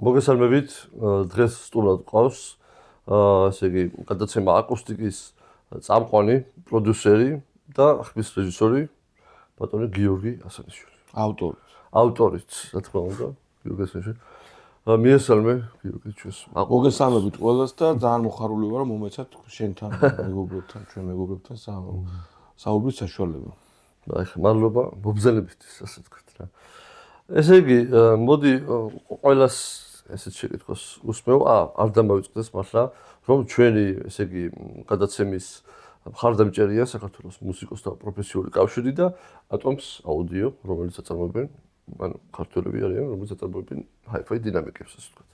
მოგესალმებით, დღეს სტუმრად ყავს, ესე იგი, გადაცემა აკუსტიკის წამყვანი, პროდიუსერი და ხმის რეჟისორი ბატონი გიორგი ასანიშვილი. ავტორიც, რა თქმა უნდა, გიორგი ასანიშვილი. მიესალმე, გიორგი ჩვენს. მოგესალმებით ყველას და ძალიან მოხარული ვარ, რომ მომეცათ შენთან, მეგობრებთან, ჩვენ მეგობრებთან საუბრის საშუალება. ახლა მადლობა, მობრძანებით, ასე ვთქვით რა. ესე იგი, მოდი ყველას ესეც შეკითხვას უსმევ, არ დამავიწყდეს მართლა, რომ ჩვენი, ესე იგი, გადაცემის მხარდამჭერია საქართველოს მუსიკოსთა პროფესიული კავშირი და ატომს აუდიო, რომელიც აწარმოებენ, ანუ ქართველები არიან, რომელიც აწარმოებენ hi-fi დინამიკებს, ასე ვთქვით.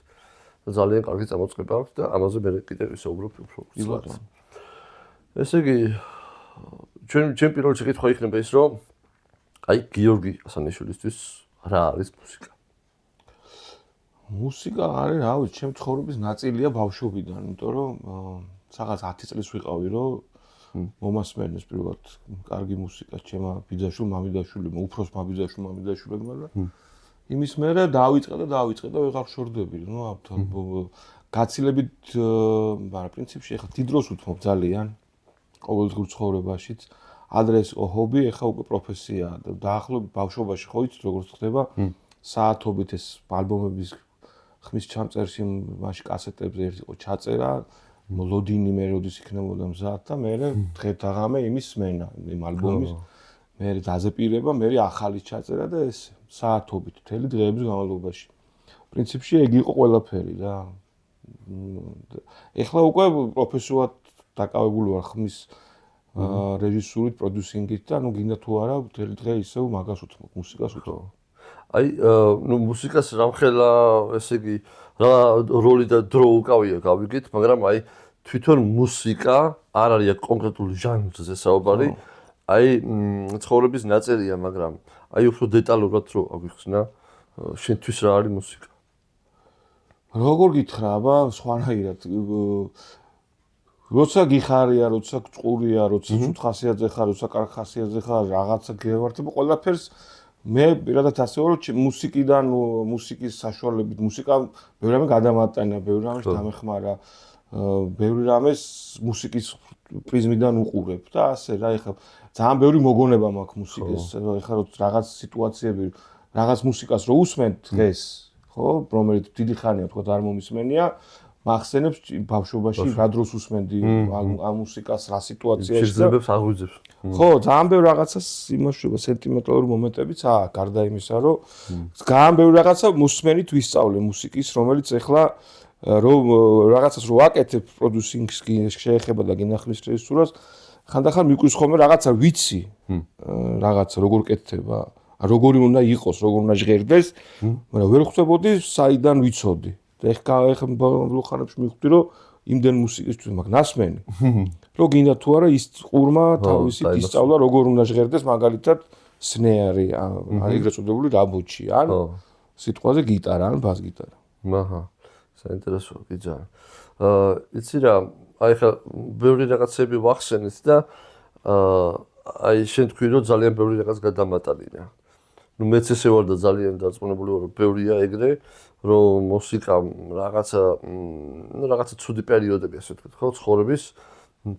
და ძალიან კარგი წამოწყება აქვს და ამაზე მე კიდევ ვისაუბრობ უფრო ცუდად. ესე იგი, ჩვენ პირველ შეკითხვა იქნება ის, რომ აი გიორგი ასანიშვილისთვის რა არის მუსიკა? მუსიკა არის, რა ვიცი, ჩემ ცხოვრების ნაწილია ბავშვობიდან, იმიტომ რომ რაღაც 10 წლის ვიყავი, რომ მომასმენეს პირველად კარგი მუსიკა ჩემმა ბიძაშვილმა, მამიდაშვილმა, უფროსმა ბიძაშვილმა, მამიდაშვილებმა და იმის მერე დავიწყე და ვეღარ შორდები, ნუ ამთან გაცილებით, მაგრამ პრინციპში ახლა დიდ დროს უთმობ ძალიან ყოველდღიურ ცხოვრებაშიც. ადრე ეს ჰობი, ახლა უკვე პროფესიაა და დაახლოებით ბავშვობაში ხო იცით როგორც ხდება საათობით ეს ალბომების ხმის ჩამწერში მაშინ კასეტებზე ერთი იყო ჩაწერა ლოდინი მე როდის იქნებოდა მზად და მე დღე-დღამე იმის სმენა იმ ალბომის მე დაზეპირება მე ახალი ჩაწერა და ეს საათობით მთელი დღეების განმავლობაში პრინციპში ეგ იყო ყველაფერი რა ეხლა უკვე პროფესიულად დაკავებული ვარ ხმის რეჟისურით, პროდიუსინგით და ნუ გინდა თუ არა მთელი დღე ისევ მაგას უთმობ, მუსიკას უთმობ. აი, ნუ მუსიკას რამხელა, ესე იგი, რა როლი და დრო უკავია გავიგეთ, მაგრამ აი თვითონ მუსიკა არ არის კონკრეტული ჟანრზე საუბარი. აი, ცხოვრების ნაწილია, მაგრამ აი უფრო დეტალურად რო აგვიხსნა, შენთვის რა არის მუსიკა? როგორ გითხრა, აბა, სხვანაირად როცა გიხარია, როცა წყურია, როცა ცუდ ხასიათზე ხარ, როცა კარგ ხასიათზე ხარ, რაღაცა გევართება ყველაფერს მე პირადად ასე ვარ, რომ მუსიკიდან, მუსიკის საშუალებით, მუსიკა ბევრი რამე გადამატანა, ბევრი რამეს დამეხმარა, ბევრი რამეს მუსიკის პრიზმიდან უყურებ და ასე რა, ეხლა ძალიან ბევრი მოგონება მაქვს მუსიკის, ეხლა რაღაც სიტუაციები, რაღაც მუსიკას რო უსმენ დღეს, ხო, რომელიც დიდი ხანია თქო არ მომისმენია მახსენებს ბავშვობაში რა დროს უსმენდი ამ მუსიკას რა სიტუაციაში შეძლებებს აღვიძებს. ხო, ძალიან ბევრი რაღაცას იმაშუება სენტიმენტალური მომენტებიც გარდა იმისა, რომ ძალიან ბევრი რაღაცა მოსმენით ვისწავლე მუსიკის, რომელიც ეხლა რომ რაღაცას რო აკეთებ პროდიუსინგს შეეხება და გინახვის რეჟისურას, ხანდახან მიკვრის ხოლმე რაღაცა ვიცი, რაღაცა როგორ კეთდება, როგორი უნდა იყოს, როგორ უნდა ჟღერდეს, მაგრამ ვერ ხვდებოდი საიდან ვიცოდი. ეხლა ბლუხანებში მივხვდი რომ იმდენ მუსიკისთვის მაგ ნასმენი რომ გინდა თუ არა ის ყურმა თავისი ისწავლა როგორ უნდა ჟღერდეს მაგალითად სნეარი ან ეგრეთ წოდებული რაბოჩი ან სიტყვაზე გიტარა ან ბას გიტარა აჰა საინტერესოა გიძა იცი რა აი ხა ბევრი რაღაცები ვახსენეთ და აი შენ თქვი რომ ძალიან ბევრი რაღაც გადამატანია ნუ მეც ესე ვარ და ძალიან დარწმუნებული ვარ რომ ბევრია ეგრე რომ მუსიკა რაღაცა ცუდი პერიოდები ასე ვთქვით, ხო, ცხოვრების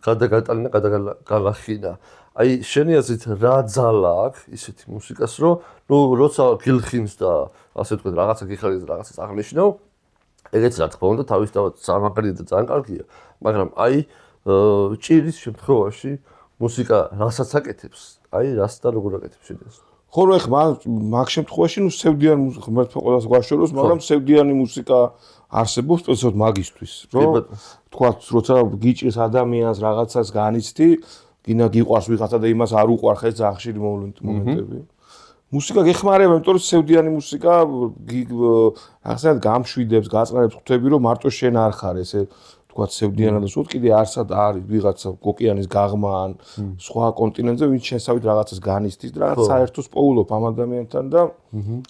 გადაგატანა, გადაგალახინა. აი, შენი აზრით რა ძალა აქვს ისეთი მუსიკას, რომ ნუ როცა გილხინს და ასე ვთქვით, რაღაცა გიხარდეს, რაღაცა აღნიშნავ, ეგეც რა თქმა უნდა თავისთავად სამაგრია და ძალიან კარგია, მაგრამ აი ჭირის შემთხვევაში მუსიკა რასაც აკეთებს, აი რას და როგორ აკეთებს შენს ხო რა ეხლა მაგ შემთხვევაში ნუ სევდიანი მუსიკა ყველას გვაშოროს, მაგრამ სევდიანი მუსიკა არსებობს სპეციალურად მაგისთვის, რომ თქვა როცა გიჭირს ადამიანს რაღაცას განიცდი, გინდა გიყვარს ვიღაცა და იმას არ უყვარხ ეს ძალიან ხშირი მომენტები. მუსიკა გეხმარება, იმიტომ რომ სევდიანი მუსიკა რაღაცა გამშვიდებს, გაწყნარებს ხვდები რომ მარტო შენ არ ხარ ესე თქვა სევდიანად და სულ კიდე არსად არის ვიღაცა ოკეანის გაღმა ან სხვა კონტინენტზე ვინც შესავით რაღაცას განიცდის და რაღაც საერთოს პოულობ ამ ადამიანთან და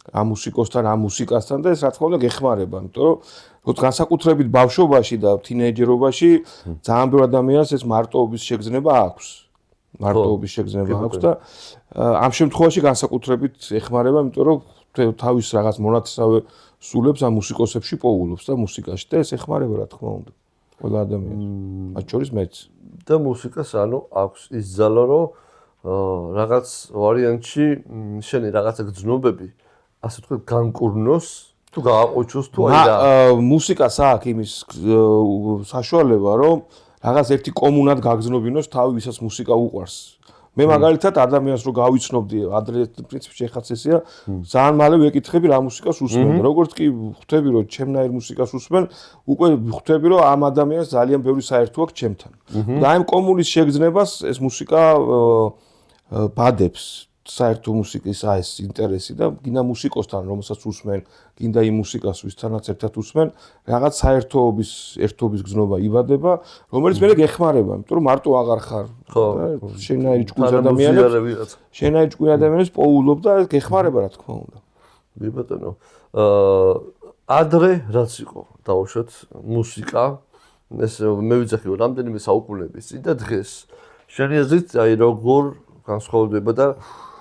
ამ მუსიკოსთან ამ მუსიკასთან და ეს რა თქმა უნდა გეხმარება იმიტომ რომ როცა განსაკუთრებით ბავშვობაში და თინეიჯერობაში ძალიან ბევრ ადამიანს ეს მარტოობის შეგრძნება აქვს და ამ შემთხვევაში განსაკუთრებით ეხმარება იმიტომ რომ თავის რაღაც მონათესავე სულებს ამ მუსიკოსებში პოულობს და მუსიკაში და ეს ეხმარება რა თქმა უნდა ყველა ადამიანს მათ შორის მეც და მუსიკას ანუ აქვს ის ძალა რომ რაღაც ვარიანტში შენი რაღაცა გრძნობები ასე ვთქვათ განკურნოს თუ გააყოჩოს თუ აი რა მუსიკას აქვს იმის საშუალება რომ რაღაც ერთი კომუნად გაგზნობინოს თავი ვისაც მუსიკა უყვარს მე მაგალითად ადამიანს რო გავიცნობდი ადრე პრინციპში ეხაც ესეა ძალიან მალე ვეკითხები რა მუსიკას უსმენ როგორც კი ხვდები რომ ჩემნაირ მუსიკას უსმენ უკვე ხვდები რომ ამ ადამიანს ძალიან ბევრი საერთო აქვს ჩემთან და ამ კომუნის შეგრძნებას ეს მუსიკა ბადებს საერთო მუსიკის ეს ინტერესი და გინდა მუსიკოსთან რომელსაც უსმენ გინდა იმ მუსიკას ვისთანაც ერთად უსმენ რაღაც საერთოობის ერთობის გზნობა იბადება რომელიც მე გეხმარება იმიტომ რომ მარტო აღარ ხარ შენაირი ჯგუფის ადამიანებს შენაირი ჯგუფის ადამიანებს პოულობ და გეხმარება რა თქმა უნდა მე ბატონო ადრე რაც იყო დავუშვათ მუსიკა ეს მე ვიცახი რომ რამდენიმე საუკუნეების წინ და დღეს შენი აზრით აი როგორ განსხვავდება და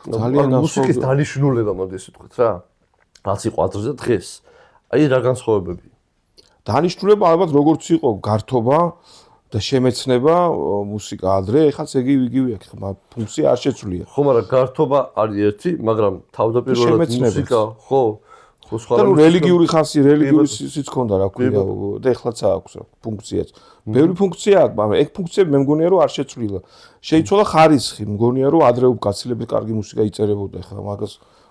ძალიან მუსიკის დანიშნულება მოდი ესე ვთქვათ რა რაც იყო ადრე და დღეს აი რა განსხვავებები დანიშნულება ალბათ როგორც იყო გართობა და შემეცნება მუსიკა ადრე ეხაც იგივე აქვს მაგრამ ფუნქცია არ შეცვლია ხო მაგრამ გართობა არის ერთი მაგრამ თავდაპირველად მუსიკა ხო ხო სხვა და რელიგიური ხასი რელიგიური სიც ქონდა რა ქვია და ეხლაც აქვს ფუნქციაც ბევრი ფუნქცია აქვს მაგრამ ეგ ფუნქციები მე მგონია რომ არ შეცვლილა შეიცვალა ხარისხი მგონია რომ ადრე გაცილებით კარგი მუსიკა იწერებოდა ეხლა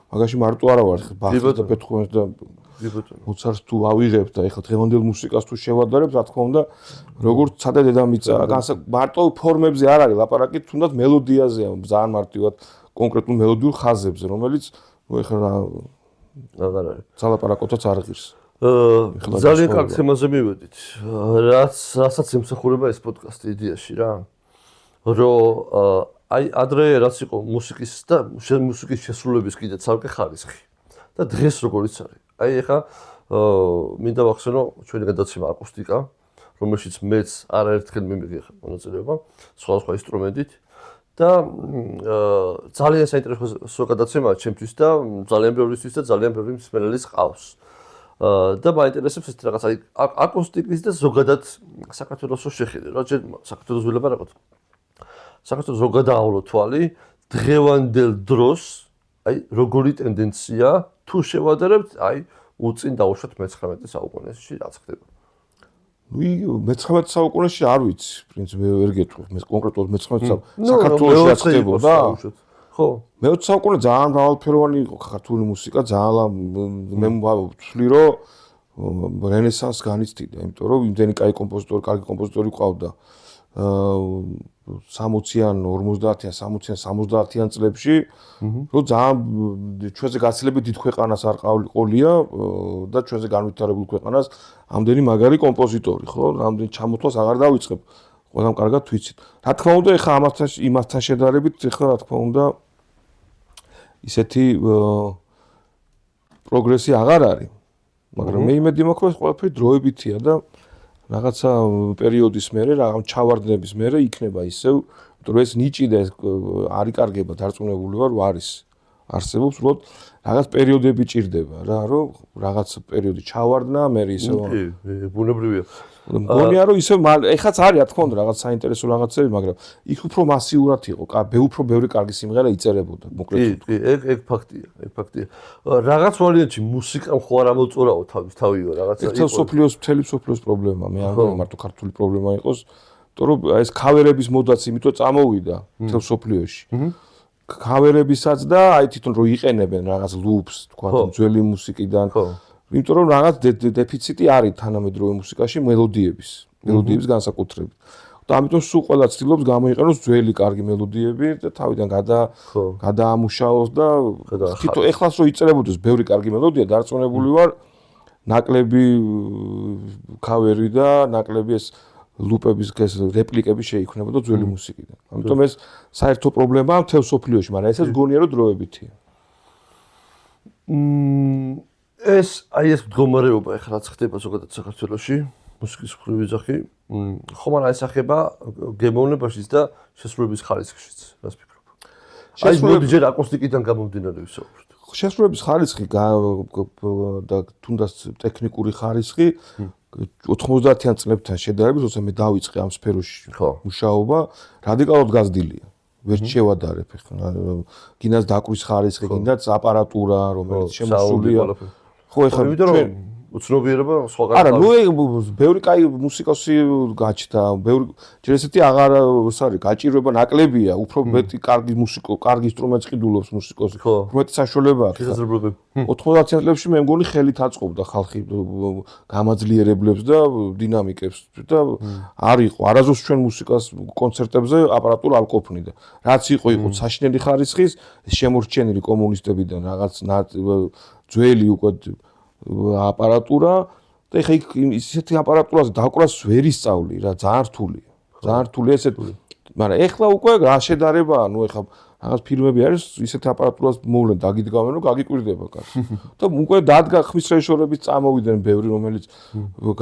მაგაში მარტო არა ვარ ბახს და ბეთჰოვენს და მოცარტს თუ ავიღებ და ეხლა დღევანდელ მუსიკას თუ შევადარებ რა თქმა უნდა როგორც ცადა დედამიწა მარტო ფორმებზე არ არის ლაპარაკი თუნდაც მელოდიაზეა ძალიან მარტივად კონკრეტულ მელოდიურ ხაზებზე რომელიც ეხლა აღარ არის ძალაპარაკოთაც არ ღირს ძალიან კარგ თემაზე მივედით რასაც ემსახურება ეს პოდკასტი იდეაში რა რომ აი ადრე რაც იყო მუსიკის და მუსიკის შესრულების კიდე ცალკე ხარისხი და დღეს როგორიც არის აი ეხა მინდა ვახსენო ჩვენი გადაცემა აკუსტიკა რომელშიც მეც არაერთხელ მიმიღე მონაწილეობა სხვა ინსტრუმენტით და ძალიან საინტერესო გადაცემაა ჩემთვის და ძალიან ბევრისთვის და ძალიან ბევრი მსმენელის ყავს და მაინტერესებს ეს რაღაც აი აკუსტიკის და ზოგადად საქართველოს შეხედე რა ჯერ საქართველოს ვილაპარაკოთ საქართველოს რო გადაავლო თვალი დღევანდელ დროს აი როგორი ტენდენცია თუ შევადარებთ აი უწინ დაუშვათ მე-19 საუკუნეში რაც ხდება მე-19 საუკუნეში არ ვიცი პრინციპი ვერ გეტყვი მე კონკრეტულად მე-19 საქართველოში რაც ხდებოდა ხო მე-20 საუკუნე ძალიან მრავალფეროვანი იყო ქართული მუსიკა ძალიან მე ვთვლი რომ რენესანსს განიცდიდა იმიტომ რომ იმდენი კარგი კომპოზიტორი ყავდა 60-იან 50-იან 60-იან 70-იან წლებში რომ ძალიან ჩვენზე გაცილებით დიდ ქვეყანას არ ყოლია და ჩვენზე განვითარებულ ქვეყანას ამდენი მაგარი კომპოზიტორი ხო რამდენი ჩამოთვლას აღარ დავიწყებ ყველამ კარგად ვიცით რა თქმა უნდა ეხა იმასთან შედარებით ეხლა რა თქმა უნდა ისეთი პროგრესი აღარ არის მაგრამ მე იმედი მაქვს ყველაფერი დროებითია და რაღაცა პერიოდის მერე რაღაც ჩავარდნების მერე იქნება ისევ რომ ეს ნიჭი და ეს არ იკარგება დარწმუნებული ვარ არის არსებობს უბრალოდ რაღაც პერიოდები ჭირდება რა რომ რაღაც პერიოდი ჩავარდნა მე ისევ ბუნებრივია მგონია რომ ისევ ეხაც არის რა თქმა უნდა რაღაც საინტერესო რაღაცები მაგრამ იქ უფრო მასიურად იყო უფრო ბევრი კარგი სიმღერა იწერებოდა კონკრეტულად ეგ ფაქტია რაღაც ვარიანტში მუსიკამ ხო არ ამოწურაო თავიო რაღაცა მთელი სოფლიოს პრობლემა მე არ მგონია მარტო ქართული პრობლემა იყოს იმიტომ რომ ეს ქავერების მოდაც იმიტომ წამოვიდა მთელ სოფლიოში ქავერებისაც და აი თვითონ რო იყენებენ რაღაც ლუპს თქვა ძველი მუსიკიდან იმიტომ რომ რაღაც დეფიციტი არის თანამედროვე მუსიკაში მელოდიების განსაკუთრებით და ამიტომ სულ ყველა ცდილობს გამოიყენოს ძველი კარგი მელოდიები და თავიდან გადაამუშაოს და თვითონ ეხლას რო იწერებოდეს ბევრი კარგი მელოდია დარწმუნებული ვარ ნაკლები ქავერი და ნაკლები ეს ლუპების რეპლიკები შეიქმნებოდა ძველი მუსიკიდან ამიტომ ეს საერთო პრობლემაა მთელ სოფლიოში მაგრამ ესეც გონია რომ დროებითია ეს მდგომარეობა ახლა რაც ხდება ზოგადად საქართველოში მუსიკის მხრივ ვიძახი ხომ არ აისახება გემოვნებაშიც და შესრულების ხარისხშიც რას ფიქრობ? აი მოდი ჯერ აკუსტიკიდან გამომდინარე ვისაუბროთ. შესრულების ხარისხი და თუნდაც ტექნიკური ხარისხი 90-იან წლებთან შედარებით, როცა მე დავიწყე ამ სფეროში მუშაობა, რადიკალურად გაზრდილია. ვერ შევადარებ ახლა. გინდაც დაკვრის ხარისხი, გინდაც აპარატურა, რომელიც შემოსულია. ხო, ეხლა იმიტომ უცნობიერება სხვაგან არა, ბევრი კაი მუსიკოსი გაჩნდა, ბევრი ჯერ ესეთი აღარ არის, გაჭირვება ნაკლებია, უფრო მეტი კარგი ინსტრუმენტს ყიდულობს მუსიკოსი. მეტი საშუალება აქვს. 90-იან წლებში მე მგონი ხელით აწყობდა ხალხი გამაძლიერებლებს და დინამიკებს და არ იყო. არასდროს ჩვენ მუსიკას კონცერტებზე აპარატურა არ ყოფნიდა. რაც იყო საშინელი ხარისხის, შემორჩენილი კომუნისტებიდან რაღაც ძველი უკვე აპარატურა და ეხა იქ ისეთი აპარატურას დაკვრას ვერ ისწავლი რა, ძალიან რთულია. ძალიან რთულია ესეთ. მაგრამ ეხლა უკვე რა შედარებაა, ნუ ეხლა რაღაც ფილმები არის, ისეთი აპარატურას მოვლენ დაგიდგავენ, რომ გაგიკვირდება კაცი. და უკვე დადგა ხმის რეჟისორების წამოვიდნენ ბევრი, რომელიც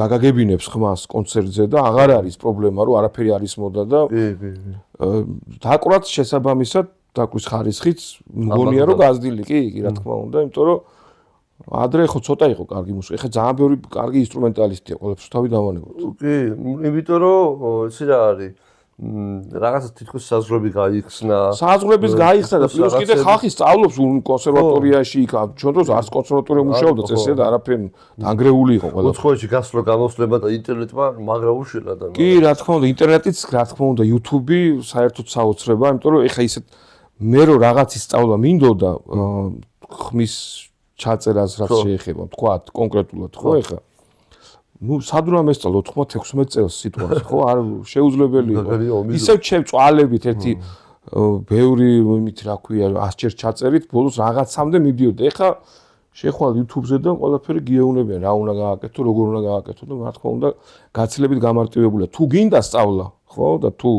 გაგაგებინებს ხმას კონცერტზე და აღარ არის პრობლემა, რომ არაფერი არის მოდა და დაკვრაც შესაბამისად დაკვის ხარისხიც მგონია რომ გაზრდილი, კი, რა თქმა უნდა, იმიტომ რომ ადრე ხო ცოტა იყო კარგი მუსიკა. ეხლა ძალიან ბევრი კარგი ინსტრუმენტალისტია, ყველაფერს თავი დავანებოთ. კი, იმიტომ რომ იცი რა არის. რაღაცა თითქოს საზღვრები გაიხსნა. საზღვრების გაიხსნა და პლუს კიდე ხალხი სწავლობს კონსერვატორიაში, იქ ჩვენ დროს არც კონსერვატორია მუშაობდა, წესია და არაფერი დანგრეული იყო ყველა. უცხოეთში გასვლა გამოსვლება და ინტერნეტმა მაგრა უშელა და. კი, რა თქმა უნდა, ინტერნეტიც, რა თქმა უნდა, YouTube საერთოდ საოცრება, იმიტომ რომ ეხლა ისეთ მე რო რაღაცის სწავლა მინდოდა ხმის ჩაწერას რაც შეეხება, თქვათ კონკრეტულად, ხო ეხლა. ნუ სად უნდა მესწავლო 96 წელს სიტყვას, ხო? არ შეუძლებელი იყო. ისევ წვალებით ერთი ბევრი იმით რა ქვია, 100 ჯერ ჩაწერით, ბოლოს რაღაცამდე მიდიოდა. ეხლა შეხვალ YouTube-ზე და ყველაფერი გიეუნებიან, რა უნდა გააკეთო, როგორ უნდა გააკეთო და რა თქმა უნდა, გაცილებით გამარტივებულია. თუ გინდა სწავლა, ხო? და თუ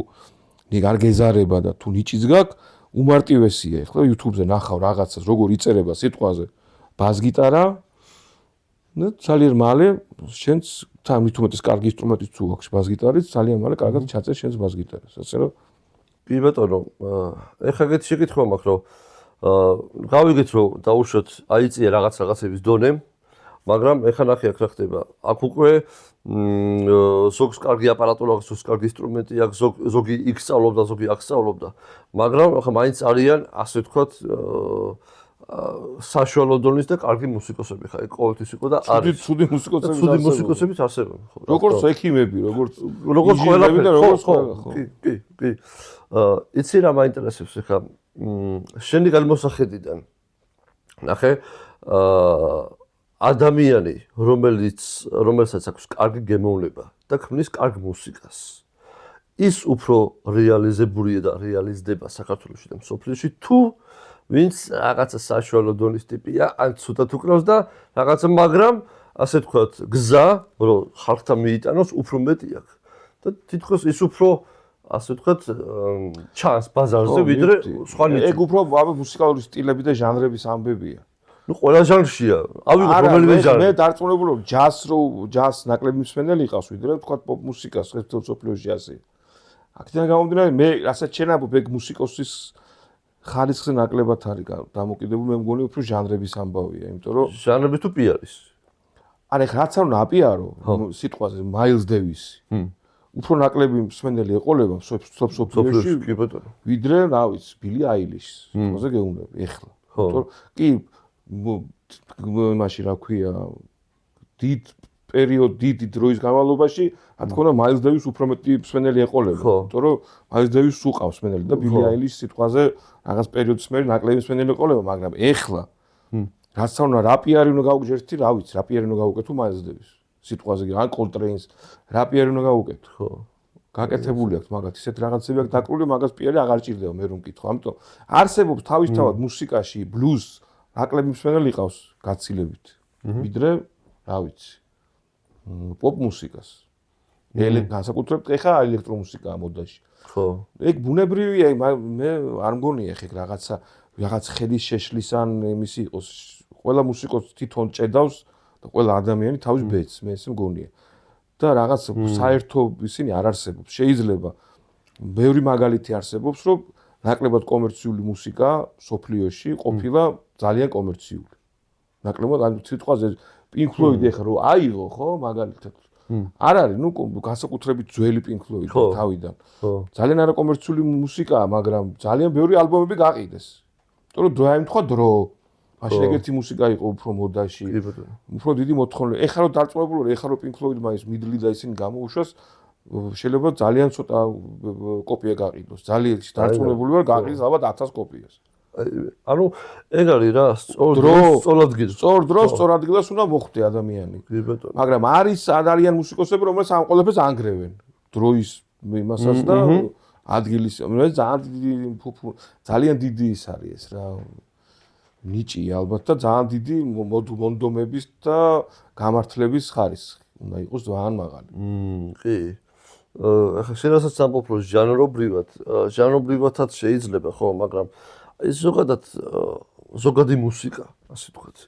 არ გეზარება და თუ ნიჭიც გაქვს, უმარტივესია. ეხლა YouTube-ზე ნახავ რაღაცას, როგორ იწერება სიტყვაზე. ბას-გიტარა და ძალიან მალე შენც თან მithumetes კარგი ინსტრუმენტიც თუ აქვს ბას-გიტარით, ძალიან მალე კარგად ჩაწერ შენს ბას-გიტარას, ასე რომ კი ბატონო, ეხლა ეგეთი შეკითხვა მაქვს, რომ გავიგეთ რომ დაუშვათ აიწია რაღაცების დონე, მაგრამ ეხლა ნახე აქ რა ხდება. აქ უკვე ზოგს კარგი აპარატურა აქვს, ზოგს კარგი ინსტრუმენტი აქვს, ზოგი იქ სწავლობდა, ზოგი აქ სწავლობდა, მაგრამ ახლა მაინც არიან, ასე ვთქვათ, საშუალო დონის და კარგი მუსიკოსები ხა ეგ ყოველთვის იყო და არის ცუდი მუსიკოსებიც არსებობენ ხო როგორც ექიმები როგორც ყველაფერი და როგორც ხო კი იცი რა მაინტერესებს ხა შენი გადმოსახედიდან ნახე ადამიანი რომელსაც აქვს კარგი გემოვნება და ქმნის კარგ მუსიკას ის უფრო რეალიზებულია და რეალიზდება საქართველოში და მსოფლიოში თუ ვინც რაღაცა საშუალო დონის ტიპია, ან ცუდად უკრავს და რაღაცა, მაგრამ ასე თქვათ, გზა, რომ ხალხთან მიიტანოს, უფრო მეტი აქვს. და თითქოს ის უფრო, ასე თქვათ, ჩანს ბაზარზე, ვიდრე სხვა ნიჭი. ეგ უფრო მუსიკალური სტილები და ჟანრების ამბებია. ნუ ყველა ჟანრშია. ავიღოთ რომელიმე ჟანრი. მე დარწმუნებული ვარ, ჯაზ ნაკლები მსმენელი იყავს, ვიდრე თქვათ პოპ მუსიკას, ერთად სოფლიოში ასე. აქედან გამომდინარე, მე რასაც შენაბობ ეგ მუსიკოსის ხარისხზე ნაკლებად არის დამოკიდებული, მე მგონი უფრო ჟანრების ამბავია, იმიტომ რომ ჟანრები თუ პიარის. არა, რაც არ უნდა აპიარო სიტყვაზე მაილს დევისი. უფრო ნაკლები მსმენელი ეყოლება სოფლიოში, კი ბატონო. ვიდრე, რა ვიცი, ბილი აილიშს. სიტყვაზე გეუბნები ეხლა. იმიტომ კი იმაში რა ქვია, დიდი დროის განმავლობაში, რა თქმა უნდა, მაილს დევის უფრო მეტი მსმენელი ეყოლება, იმიტომ რომ მაილს დევის უყავს მსმენელი და ბილი აილიშ სიტყვაზე რაღაც პერიოდის მერე ნაკლები მსმენელი ეყოლება, მაგრამ ეხლა რაც უნდა რა პიარი უნდა გაუგჯერთ, რა ვიცი, რა პიარი უნდა გაუკეთო მაილს დევის სიტყვაზე, ან კოლტრეინს, რა პიარი უნდა გაუკეთო. ხო. გაკეთებული აქვს მაგათ ისეთ რაღაცები აქვს დაკრული, მაგას პიარი აღარ ჭირდება მე რომ მკითხო. ამიტომ არსებობს თავისთავად მუსიკაში ბლუზ ნაკლები მსმენელი ყავს გაცილებით. ვიდრე, რა ვიცი, პოპ მუსიკას. განსაკუთრებით ეხა ელექტრომუსიკაა მოდაში. ხო. ეგ ბუნებრივია, მე არ მგონია ხე რაღაც ხედის შეშლის ან იმისი იყოს. ყველა მუსიკოსი თვითონ ჭედავს და ყველა ადამიანი თავის ბედს, მე ესე მგონია. და რაღაც საერთო ისინი არ არსებობს. შეიძლება ბევრი მაგალითი არსებობს, რომ ნაკლებად კომერციული მუსიკა სოფლიოში ყოფილა ძალიან კომერციული. ნაკლებად ან სიტყვაზე Pink Floyd ეხლა რო აიღო, ხო, მაგალითად. არ არის, ნუ განსაკუთრებით ძველი Pink Floyd თავიდან. ძალიან არაკომერციული მუსიკაა, მაგრამ ძალიან ბევრი ალბომები გაყიდეს. იმიტომ რომ დაემთხვა დრო. მაშინ ეგეთი მუსიკა იყო უფრო მოდაში. უფრო დიდი მოთხოვნა. ეხლა რო დარწმუნებული ვარ, ეხლა რო Pink Floyd-მა ის მიდლი და ისინი გამოუშვას, შეიძლება ძალიან ცოტა კოპია გაყიდოს. ძალიან დარწმუნებული ვარ, გაყიდეს ალბათ 1000 კოპიას. ანუ ეგ არის რა, სწორ დროს სწორ ადგილას უნდა მოხვდე ადამიანი. მაგრამ არის არიან მუსიკოსები, რომლებიც ამ ყველაფერს ანგრევენ. დროის იმასაც და ადგილის, ძალიან დიდი ის არის ეს რა. ნიჭი ალბათ და ძალიან დიდი მონდომების და გამართლების ხარისხი უნდა იყოს ძალიან მაღალი. კი. ახლა შენასაც ამბობ რომ ჟანრობრივადაც შეიძლება ხო, მაგრამ ეს ზოგადი მუსიკა, ასე ვთქვათ.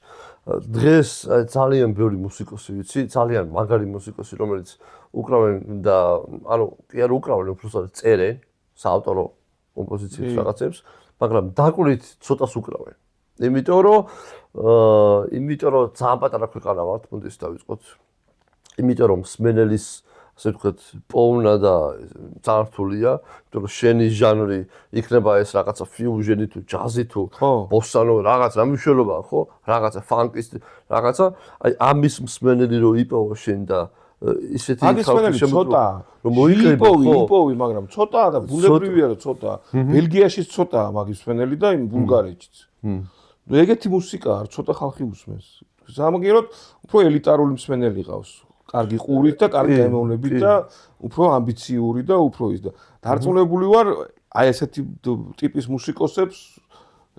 დღეს ძალიან ბევრი მუსიკოსი ვიცი, ძალიან მაგარი მუსიკოსი, რომელიც უკრავენ და ანუ კი არ უკრავენ, უბრალოდ წერენ საავტორო კომპოზიციებს რაღაცებს, მაგრამ დაკვირით ცოტას უკრავენ. იმიტომ რომ ძალიან პატარა ქვეყანა ვართ, მოდი დავიწყოთ. იმიტომ რომ მსმენელის ასე ვთქვათ, პოვნა და ძალიან რთულია, იმიტომ რომ შენი ჟანრი იქნება ეს რაღაცა ფიუჟენი თუ ჯაზი თუ ბოსანო რაღაც რამიშველობაა, ხო? რაღაცა ფანკის რაღაცა, აი ამის მსმენელი რო იპოვო შენ და ისეთი ხალხი ცოტა რომ მოიკრიბო, მაგრამ ცოტაა და ბუნებრივია რომ ცოტაა. ბელგიაშიც ცოტაა მაგის მსმენელი და იმ ბულგარეთშიც. ნუ ეგეთი მუსიკაა, ცოტა ხალხი უსმენს. სამაგიეროდ უფრო ელიტარული მსმენელი ყავს. კარგი ყურით და კარგი ემოვნებით და უფრო ამბიციური და უფრო ის და დარწმუნებული ვარ აი ესეთი ტიპის მუსიკოსებს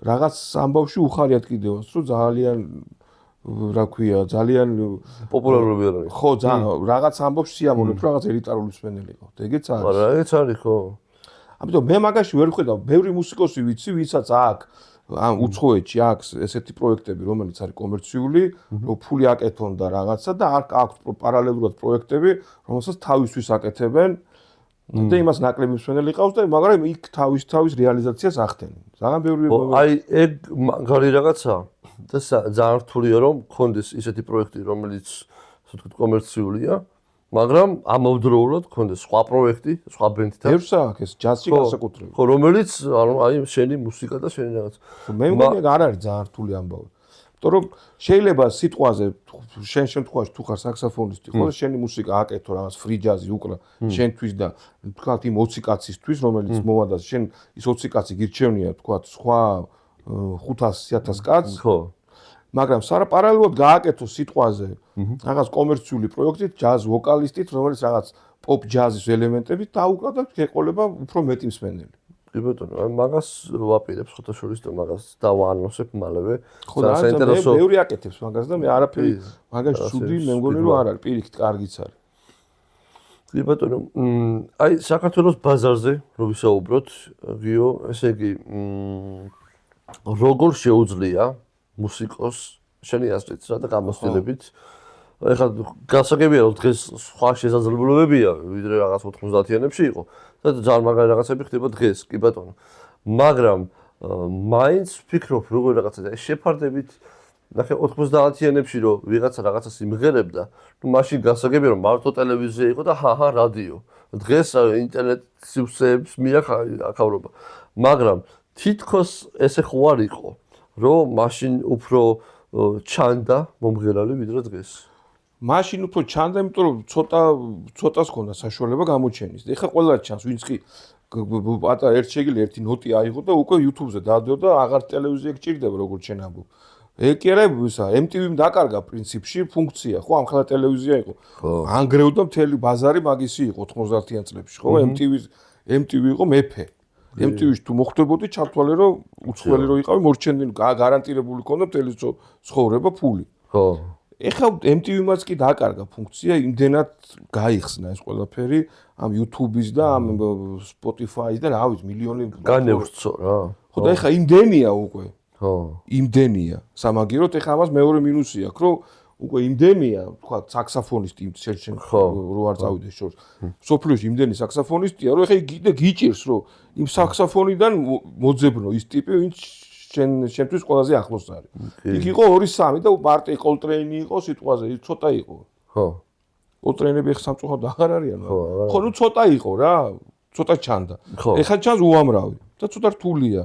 რაღაც ამბავში უხარიათ კიდევაც რომ ძალიან რა ქვია ძალიან პოპულარული არის ხო ძალიან რაღაც ამბავში სიამოვნებთ რაღაც ელიტარული მსმენელი ყავთ ეგეც არის არა ეგეც არის ხო ამიტომ მე მაგაში ვერ ვხედავ ბევრი მუსიკოსი ვიცი ვისაც აქვს ამ უცხოეთში აქვს ესეთი პროექტები, რომელიც არის კომერციული, რომ ფული აკეთონ და რაღაცა და აქვს პარალელურად პროექტები, რომელსაც თავისთვის აკეთებენ და იმას ნაკლები მსმენელი ყავს და მაგრამ იქ თავის რეალიზაციას ახდენენ. ძალიან ბევრი აი ეგ მაგარი რაღაცა და ძალიან რთულია რომ გქონდეს ისეთი პროექტი, რომელიც ასე ვთქვათ კომერციულია, მაგრამ ამავდროულად გქონდეს სხვა პროექტი, სხვა ბენდთან. ბევრს აქვს ეს ჯაზში განსაკუთრებით. ხო, რომელიც აი შენი მუსიკა და შენი რაღაც. მე მგონი არ არის ძალიან რთული ამბავი. იმიტომ რომ შეიძლება სიტყვაზე შენ შემთხვევაში თუ ხარ საქსოფონისტი, ხო, შენი მუსიკა აკეთო რაღაც ფრი ჯაზი უკრა შენთვის და თქვათ იმ 20 კაცისთვის, რომელიც მოვადა შენ ის 20 კაცი გირჩევნია, თქვათ სხვა 500-1000 კაცს. ხო. მაგრამ პარალელურად გააკეთო სიტყვაზე რაღაც კომერციული პროექტით, ჯაზ ვოკალისტით, რომელიც რაღაც პოპ ჯაზის ელემენტებით დაუკრა და შეყოლება უფრო მეტი მსმენელი. კი ბატონო, აი მაგას ვაპირებ ხოთა შორის და მაგას დავაანონსებ მალევე. ხო, საინტერესო. მე ბევრი აკეთებს მაგას და მე არაფერი მაგაში ცუდი მე მგონი რომ არ არის, პირიქით კარგიც არის. კი ბატონო, აი საქართველოს ბაზარზე რო ვისაუბროთ, გიო, ესე იგი როგორ შეუძლია მუსიკოს შენი აზრით რა და გამოცდილებით ეხლა გასაგებია რომ დღეს სხვა შესაძლებლობებია ვიდრე რაღაც 90-იანებში იყო და ძალიან მაგარი რაღაცები ხდება დღეს კი ბატონო მაგრამ მაინც ვფიქრობ როგორ რაღაცა შეფარდებით ნახე 90-იანებში რომ ვიღაცა რაღაცას იმღერებდა ნუ მაშინ გასაგებია რომ მარტო ტელევიზია იყო და ჰაჰა რადიო დღეს ინტერნეტ სივრცეებს მიახავრობა მაგრამ თითქოს ესე ხო არ იყო რომ მაშინ უფრო ჩანდა მომღერალი ვიდრე დღეს. მაშინ უფრო ჩანდა, იმიტომ რომ ცოტას ქონდა საშუალება გამოჩენის. ეხლა ყველა ჩანს, ვინც კი პატარა ერთ შეგილი ერთი ნოტი აიღო და უკვე YouTube-ზე დადიო და აღარ ტელევიზია გჭირდება როგორც შენ ამბობ. ეგ კი არა ისა, MTV-მ დაკარგა პრინციპში ფუნქცია, ხო, ამ ხალხა ტელევიზია იყო. ანგრევდა მთელი ბაზარი მაგისი იყო 90-იან წლებში, ხო, MTV იყო მეფე. MTV-ში თუ მოხდებოდი ჩართვალე რომ უცხოელი რო იყავი მორჩენილი გარანტირებული ქონდა მთელი ცხოვრება ფული. ხო. ეხლა MTV-მაც კი დაკარგა ფუნქცია, იმდენად გაიხსნა ეს ყველაფერი ამ YouTube-ის და ამ Spotify-ის და რა ვიცი მილიონი განევრცო რა. ხო და ეხლა იმდენია უკვე. ხო. იმდენია. სამაგიეროდ ეხლა ამას მეორე მინუსი აქვს, რომ უკვე იმდენია, თქვა საქსოფონისტი შენ რო არ წავიდეს შორს. სოფლიოში იმდენი საქსოფონისტია, რომ ეხლა გიჭირს, რომ იმ საქსოფონიდან მოძებნო ის ტიპი, ვინც შენთვის ყველაზე ახლოს არის. იქ იყო 2-3 და მარტი კოლტრეინი იყო სიტყვაზე, ცოტა იყო. ხო. კოლტრეინები ხა სამწუხაროდ აღარ არიან. ხო, ნუ ცოტა იყო რა, ცოტა ჩანდა. ეხლა ჩანს უამრავი და ცოტა რთულია.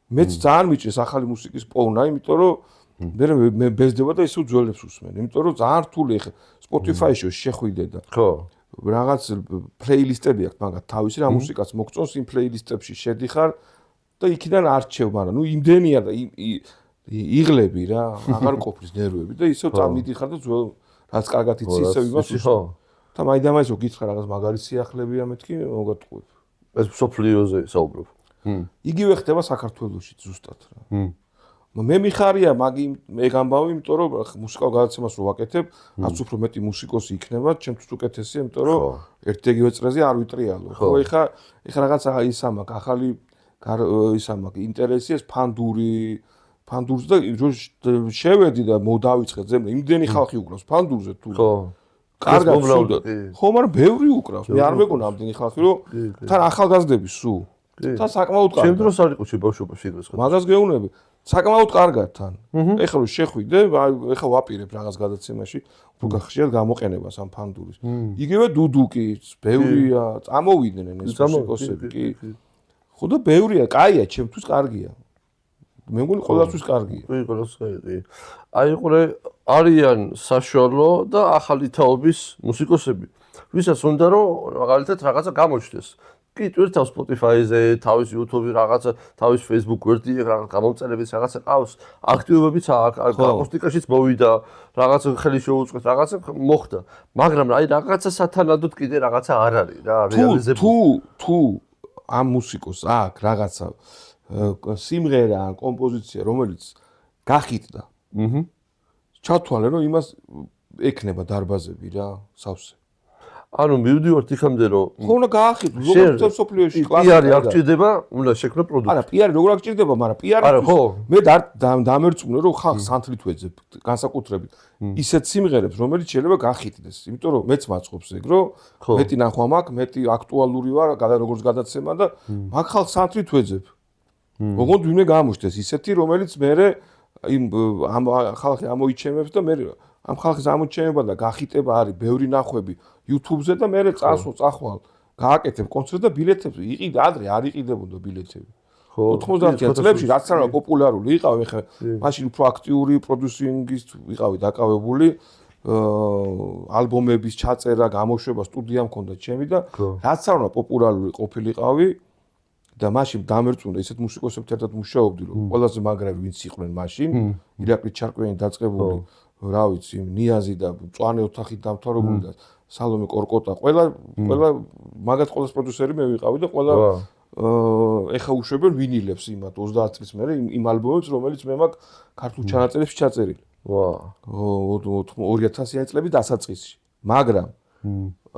მეც ძალიან მიჭირს ახალი მუსიკის პოვნა, იმიტომ რომ მე ბეზდება და ისევ ძველებს უსმენ. იმიტომ რომ ძალიან რთული ეხლა Spotify-ში შეხვიდე და ხო. რაღაც პლეილისტები აქვს მაგათ თავისი რა მუსიკას მოგწონს იმ პლეილისტებში შედიხარ და იქიდან არჩევ, მაგრამ ნუ იმდენია და იღლები რა, აღარ ყოფნის ნერვები და ისევ წამიდიხარ და ძველ რაც კარგად იცი ისევ იმას უსმენ. და მაინდა-მაინც გითხრა რაღაც მაგარი სიახლებია მეთქი მოგატყუებ. ეს სოფლიოზე საუბრობ. იგივე ხდება საქართველოში ზუსტად რა. მე მიხარია მე გამბავი, იმიტომ რომ მუსიკალ გადაცემას რო ვაკეთებ, რაც უფრო მეტი მუსიკოსი იქნება, ჩემთვის უკეთესია, იმიტომ რომ ერთ-ეგივე წრეზე არ ვიტრიალო. ხო, ეხა რაღაცა ის ამაკ ახალი ის ამაკ ინტერესი ეს ფანდურს და შევედი და მოდავიწყე ზემლე, იმდენი ხალხი უკრავს ფანდურზე თუ. ხო. კარგად სულ. ხო, მაგრამ ბევრი უკრავს. მე არ მეგონა ამდენი ხალხი, რომ თან ახალგაზრდები სულ. თან საკმაოდ კარგად. ჩემ დროს არ იყო ბავშვობაში დღეს ხო. მაგას გეუბნები. საკმაოდ კარგად თან. ეხლა რომ შეხვიდე, ეხლა ვაპირებ რაღაც გადაცემაში, უფრო გახშირად გამოყენებას ამ ფანდურის. იგივე დუდუკიც, ბევრია, წამოვიდნენ ეს მუსიკოსები კი. ხო და ბევრია, კაია, ჩემთვის კარგია. მე მგონი ყველასთვის კარგია. კი, ყველასთვის კარგი. აი ყურე არიან საშუალო და ახალი თაობის მუსიკოსები, ვისაც უნდა რომ მაგალითად რაღაცა გამოჩნდეს. კი, თვითონ Spotify-ზე, თავის YouTube-ზე რაღაცა, თავის Facebook გვერდზე რაღაც გამომწერების რაღაცა ყავს, აქტივობებიც აკუსტიკაშიც მოვიდა, რაღაცა ხელი შეუწყეთ, რაღაცა მოხდა. მაგრამ აი რაღაცა სათანადოდ კიდე რაღაცა არ არის რა, რეალიზებული. თუ ამ მუსიკოს აქვს რაღაცა სიმღერა, კომპოზიცია, რომელიც გახიტდა. ჩათვალე რომ იმას ექნება დარბაზები რა, სავსე. ანუ მივდივართ იქამდე რომ ხო უნდა გაახიდო როგორც სოფლიოში კლასიკა პიარი არ გჭირდება, უნდა შექმნო პროდუქტი. არა, პიარი როგორ არ გჭირდება, მაგრამ პიარი მე დამერწმუნე რომ ხალხს სანთლით ვეძებ განსაკუთრებით ისეთ სიმღერებს, რომელიც შეიძლება გახიტდეს, იმიტომ რომ მეც მაწყობს ეგ რომ მეტი ნახვა მაქვს, მეტი აქტუალური ვარ, როგორც გადაცემა და მაგ ხალხს სანთლით ვეძებ. ოღონდ ვინმე გამოჩნდეს ისეთი, რომელიც მე ამ ხალხი ამოიჩემებს და მე ამ ხალხის ამოჩენება და გახიტება არის ბევრი ნახვები YouTube-ზე და მე წახვალ გააკეთებ კონცერტს და ბილეთებს იყიდა ადრე არ იყიდებოდა ბილეთები. 90-იან წლებში რაც არა პოპულარული იყავი ხე მაშინ უფრო აქტიური პროდიუსინგის ვიყავი დაკავებული ალბომების ჩაწერა, გამოშვება, სტუდია მქონდა ჩემი და რაც არა პოპულარული ყოფილიყავი და მაშინ დამერწმუნე ისეთ მუსიკოსებთან ერთად მუშაობდი რომ ყველაზე მაგრები ვინც იყვნენ მაშინ ირაკლი ჩარკვიანი დაწყებული რა ვიცი ნიაზი და მწვანე ოთახით დამთავრებული და სალომე კორკოტა ყველა მაგათ ყოველს პროდიუსერი მე ვიყავი და ყველა ეხა უშვებენ ვინილებს იმათ 30 წლის მერე იმ ალბომებს რომელიც მე მაქვს ქართულ ჩანაწერებში ჩაწერილი. ვა 2000-იან წლების დასაწყისში. მაგრამ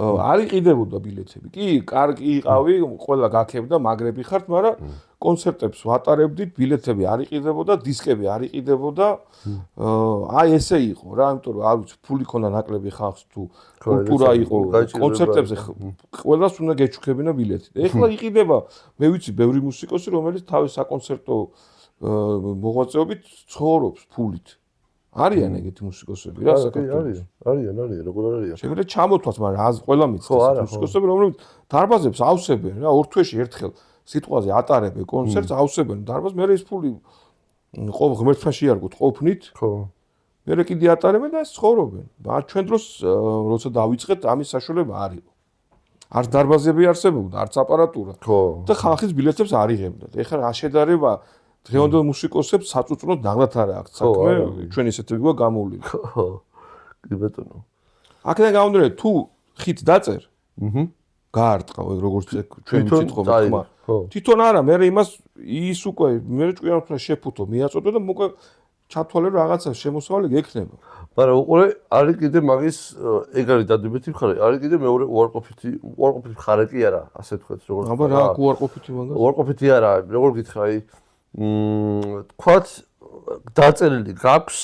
არ იყიდებოდა ბილეთები. კი, კარგი იყავი, ყველა გაქებდა, მაგრები ხართ, მაგრამ კონცერტებს ვატარებდით, ბილეთები არ იყიდებოდა, დისკები არ იყიდებოდა. აი ესე იყო რა, იმიტომ რომ არ ვიცი, ფული ქონდა ნაკლები ხალხს თუ კულტურა იყო, კონცერტებზე ყველას უნდა გეჩუქებინა ბილეთი. ეხლა იყიდება, მე ვიცი, ბევრი მუსიკოსი, რომელიც თავის საკონცერტო მოღვაწეობით ცხოვრობს ფულით. არიან ეგეთი მუსიკოსები რა საქართველოში. არიან, როგორ არიან. შეგვიძლია ჩამოთვას, მაგრამ ყველა მიცდის მუსიკოსები, რომლებიც დარბაზებს ავსებენ რა, ორ თვეში ერთხელ სიტყვაზე ატარებენ კონცერტს, ავსებენ დარბაზს, მე ის ფული ყოველ ღმერთთან შეარგოთ ყოფნით. ხო. მე კიდე ატარებენ და ცხოვრობენ. მაგრამ ჩვენ დროს როცა დავიწყეთ, ამის საშუალება არ იყო. არც დარბაზები არსებობდა, არც აპარატურა. ხო. და ხალხის ბილეთებს არ იღებდათ. ეხლა რა შედარება დღევანდელ მუსიკოსებს საწუწუნოდ ნაღლად არ აქვს საქმე, ჩვენ ისეთები გვაქვს გამოვლილი. ხო. კი ბატონო. აქედან გამომდინარე, თუ ხით დაწერ, გაარტყა, როგორც ჩვენ სიტყვა ხმა. თვითონ არა, მე იმას ის უკვე მე ჭკვიანად უნდა შეფუთო, მიაწოდო და მოკლე ჩათვალე რომ რაღაცა შემოსავალი გექნება. მაგრამ უყურე, არის კიდე მაგის ეგ არის დადებითი მხარე, არის კიდე მეორე უარყოფითი მხარე კი არა, ასე თქვით, როგორც. აბა რა უარყოფითი მაგას? უარყოფითი არა, როგორ გითხრა, აი თქვათ დაწერილი გაქვს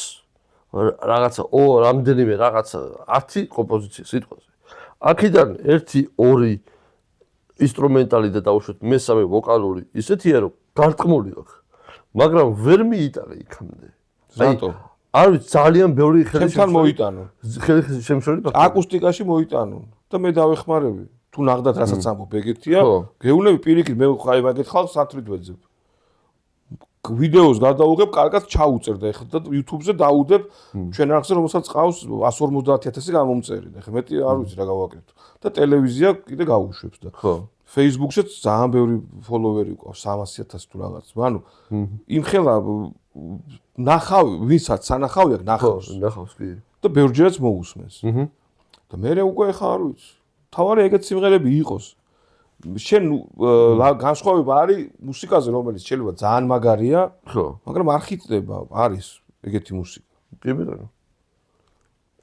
რაღაცა რამდენიმე რაღაცა 10 კომპოზიცია სიტყვაზე. აქედან 1-2 ინსტრუმენტალი და დაუშვათ მესამე ვოკალური ისეთია რომ გარტყმული აქვს. მაგრამ ვერ მიიტანე იქამდე. რატო? არ ვიცი, ძალიან ბევრი ხელი ჩემთან მოიტანო. ხელი შემშორდი ფაქტია. აკუსტიკაში მოიტანო და მე დავეხმარები. თუ ნახდათ რასაც ამბობ ეგეთია, გეუნები პირიქით მე ხაი მაგეთ ხალხს სათრით ვეძებ. ვიდეოს გადავუღებ, კარგად ჩაუწერდა ეხლა და YouTube-ზე დავუდებ ჩვენ არხზე, რომელსაც ყავს 150,000 გამომწერი და ეხლა მეტი არ ვიცი რა გავაკეთო. და ტელევიზია კიდე გავუშვებს და. ხო. Facebook-შეც ძალიან ბევრი ფოლოვერი ყავს 300,000 თუ რაღაც. ანუ იმხელა ნახავ, ვისაც სანახავი აქვს ნახავს. ნახავს კი. და ბევრჯერაც მოусმენს. და მე უკვე ეხა არ ვიცი. თავარი ეგეთ სიმღერები იყოს. შენ განსხვავება არის მუსიკაზე, რომელიც შეიძლება ძალიან მაგარია, ხო. მაგრამ არ ხიტდება, არის ეგეთი მუსიკა. კი ბატონო.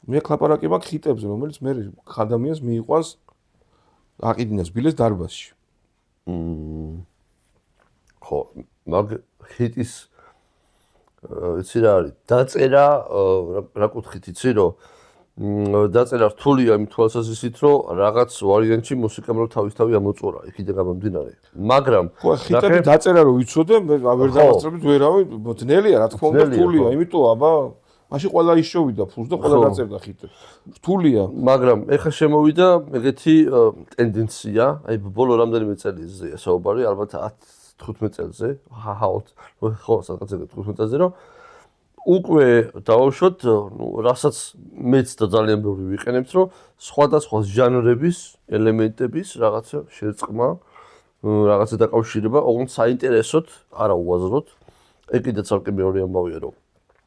მე კლაპარაკი მაქვს ხიტებზე, რომელიც მე ადამიანს მიიყვანს აყიდინებს ბილეს დარბაზში. ხო, მაგ ხიტის იცი რა არის? დაწერა რა კუთხით იცი რომ დაწერა რთულია იმ თვალსაზრისით რომ რაღაც ვარიანტში მუსიკამ რომ თავისთავად ამოწურა იქიდან გამომდინარე. მაგრამ ხო, ხიტები დაწერა რომ ვიცოდე, მე ვერ დავასწრებით ვერავი, ძნელია რა თქმა უნდა, რთულია, იმიტომ აბა მაშინ ყველა ისშოვიდა ფულს და ყველა დაწერდა ხიტებს. რთულია, მაგრამ ეხა შემოვიდა ეგეთი ტენდენცია, აი ბოლო რამდენიმე წელიწადია საუბარი, ალბათ 10-15 წელზე, ხო, სადღაც 15 წელზე რომ უკვე დავუშვოთ, რასაც მეც და ძალიან ბევრი ვიყენებთ, რომ სხვადასხვა ჟანრების ელემენტების რაღაცა შერწყმა, რაღაცა დაკავშირება, ოღონდ საინტერესოდ, არა უაზროდ. ეგ კიდე ცალკე მეორე ამბავია, რომ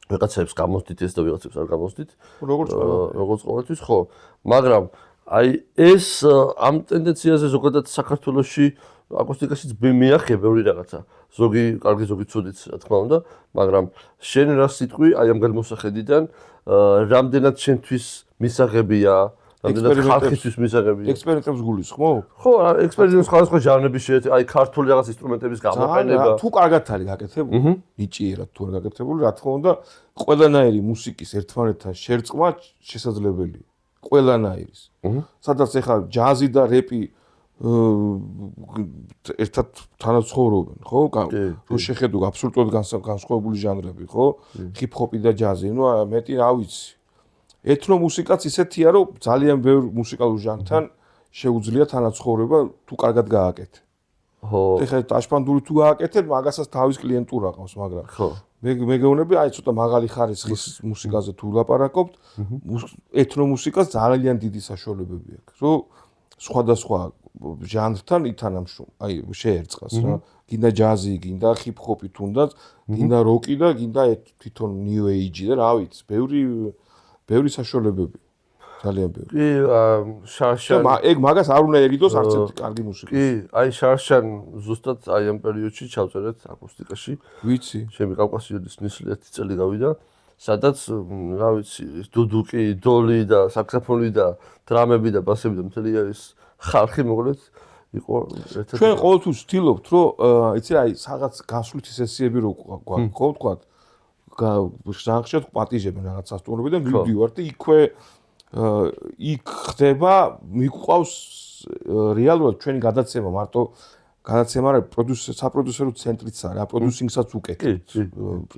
ვიღაცებს გამოსდით ეს და ვიღაცებს არ გამოსდით. როგორც ყოველთვის, ხო. მაგრამ აი ეს ამ ტენდენციაზე ზოგადად საქართველოში აკუსტიკაშიც მეახია ბევრი რაღაცა. ზოგი კარგი, ზოგი ცუდიც, რა თქმა უნდა, მაგრამ შენ რა სიტყვი აი ამ გადმოსახედიდან რამდენად შენთვის მისაღებია, რამდენად ხალხისთვის მისაღებია. ექსპერიმენტებს გულისხმობ? ხო, ექსპერიმენტებს სხვადასხვა ჟანრების შეიძლება, აი ქართული რაღაც ინსტრუმენტების გამოყენება. თუ კარგად არის გაკეთებული, ნიჭიერად თუ არ გაკეთებული, რა თქმა უნდა, ყველანაირი მუსიკის ერთმანეთთან შერწყმა შესაძლებელია. ყველანაირის. სადაც ეხლა ჯაზი და რეპი ერთად თანაცხოვრობენ, ხო? რო შეხედო აბსოლუტურად განსხვავებული ჟანრები, ხო? ჰიპ-ჰოპი და ჯაზი, ნუ მეტი რა ვიცი. ეთნო მუსიკაც ისეთია, რომ ძალიან ბევრ მუსიკალურ ჟანრთან შეუძლია თანაცხოვრება თუ კარგად გააკეთე. ხო. ეხლა ტაშპანდური თუ გააკეთე, მაგასაც თავის კლიენტურა ყავს, მაგრამ ხო. მე გეუბნები, აი ცოტა მაღალი ხარისხის მუსიკაზე თუ ვლაპარაკობთ, ეთნო მუსიკას ძალიან დიდი საშუალებები აქვს, რომ სხვადასხვა ჟანრთან ითანამშრომ, აი შეერწყას რა. გინდა ჯაზი, გინდა ჰიპ-ჰოპი თუნდაც, გინდა როკი და გინდა თვითონ ნიუ ეიჯი და რა ვიცი, ბევრი საშუალებები. ძალიან ბევრი. კი, შარშან ეგ მაგას არ უნდა ერიდოს არც ერთი კარგი მუსიკა. კი, აი შარშან ზუსტად აი ამ პერიოდში ჩავწერეთ აკუსტიკაში. ვიცი. ჩემი კავკასიონის ნისლი 10 წელი გავიდა, სადაც რა ვიცი, დუდუკი, დოლი და საქსოფონი და დრამები და ბასები და მთელი ეს ხალხი მოკლედ იყო ერთად. ჩვენ ყოველთვის ვთილობთ, რომ იცი რა, რაღაც გასვლითი სესიები რო გვაქვს, ხო ვთქვათ, ჟანრში პატიჟებენ რაღაც სასტუმრები და მივდივართ და იქვე იქ ხდება, მიყვავს რეალურად ჩვენი გადაცემა, მარტო გადაცემა არა, საპროდიუსერო ცენტრიც არის, აპროდიუსინგსაც უკეთებთ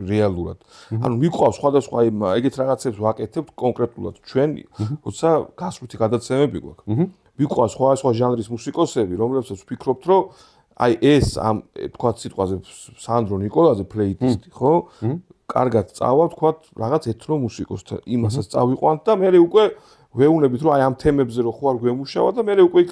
რეალურად. ანუ მიყვავს სხვადასხვა ეგეთ რაღაცებს ვაკეთებთ კონკრეტულად ჩვენ, როცა გასვლითი გადაცემები გვაქვს. მიყვავს სხვადასხვა ჟანრის მუსიკოსები, რომლებსაც ვფიქრობთ, რომ აი ეს ამ თქვა სიტყვაზე სანდრო ნიკოლაძე პლეილისტი, ხო? კარგად წავა, თქვა რაღაც ეთნო მუსიკოსთან, იმასაც წავიყვანთ და მე უკვე ვეუნებით, რომ აი ამ თემებზე რო ხوار გვემუშავა და მე უკვე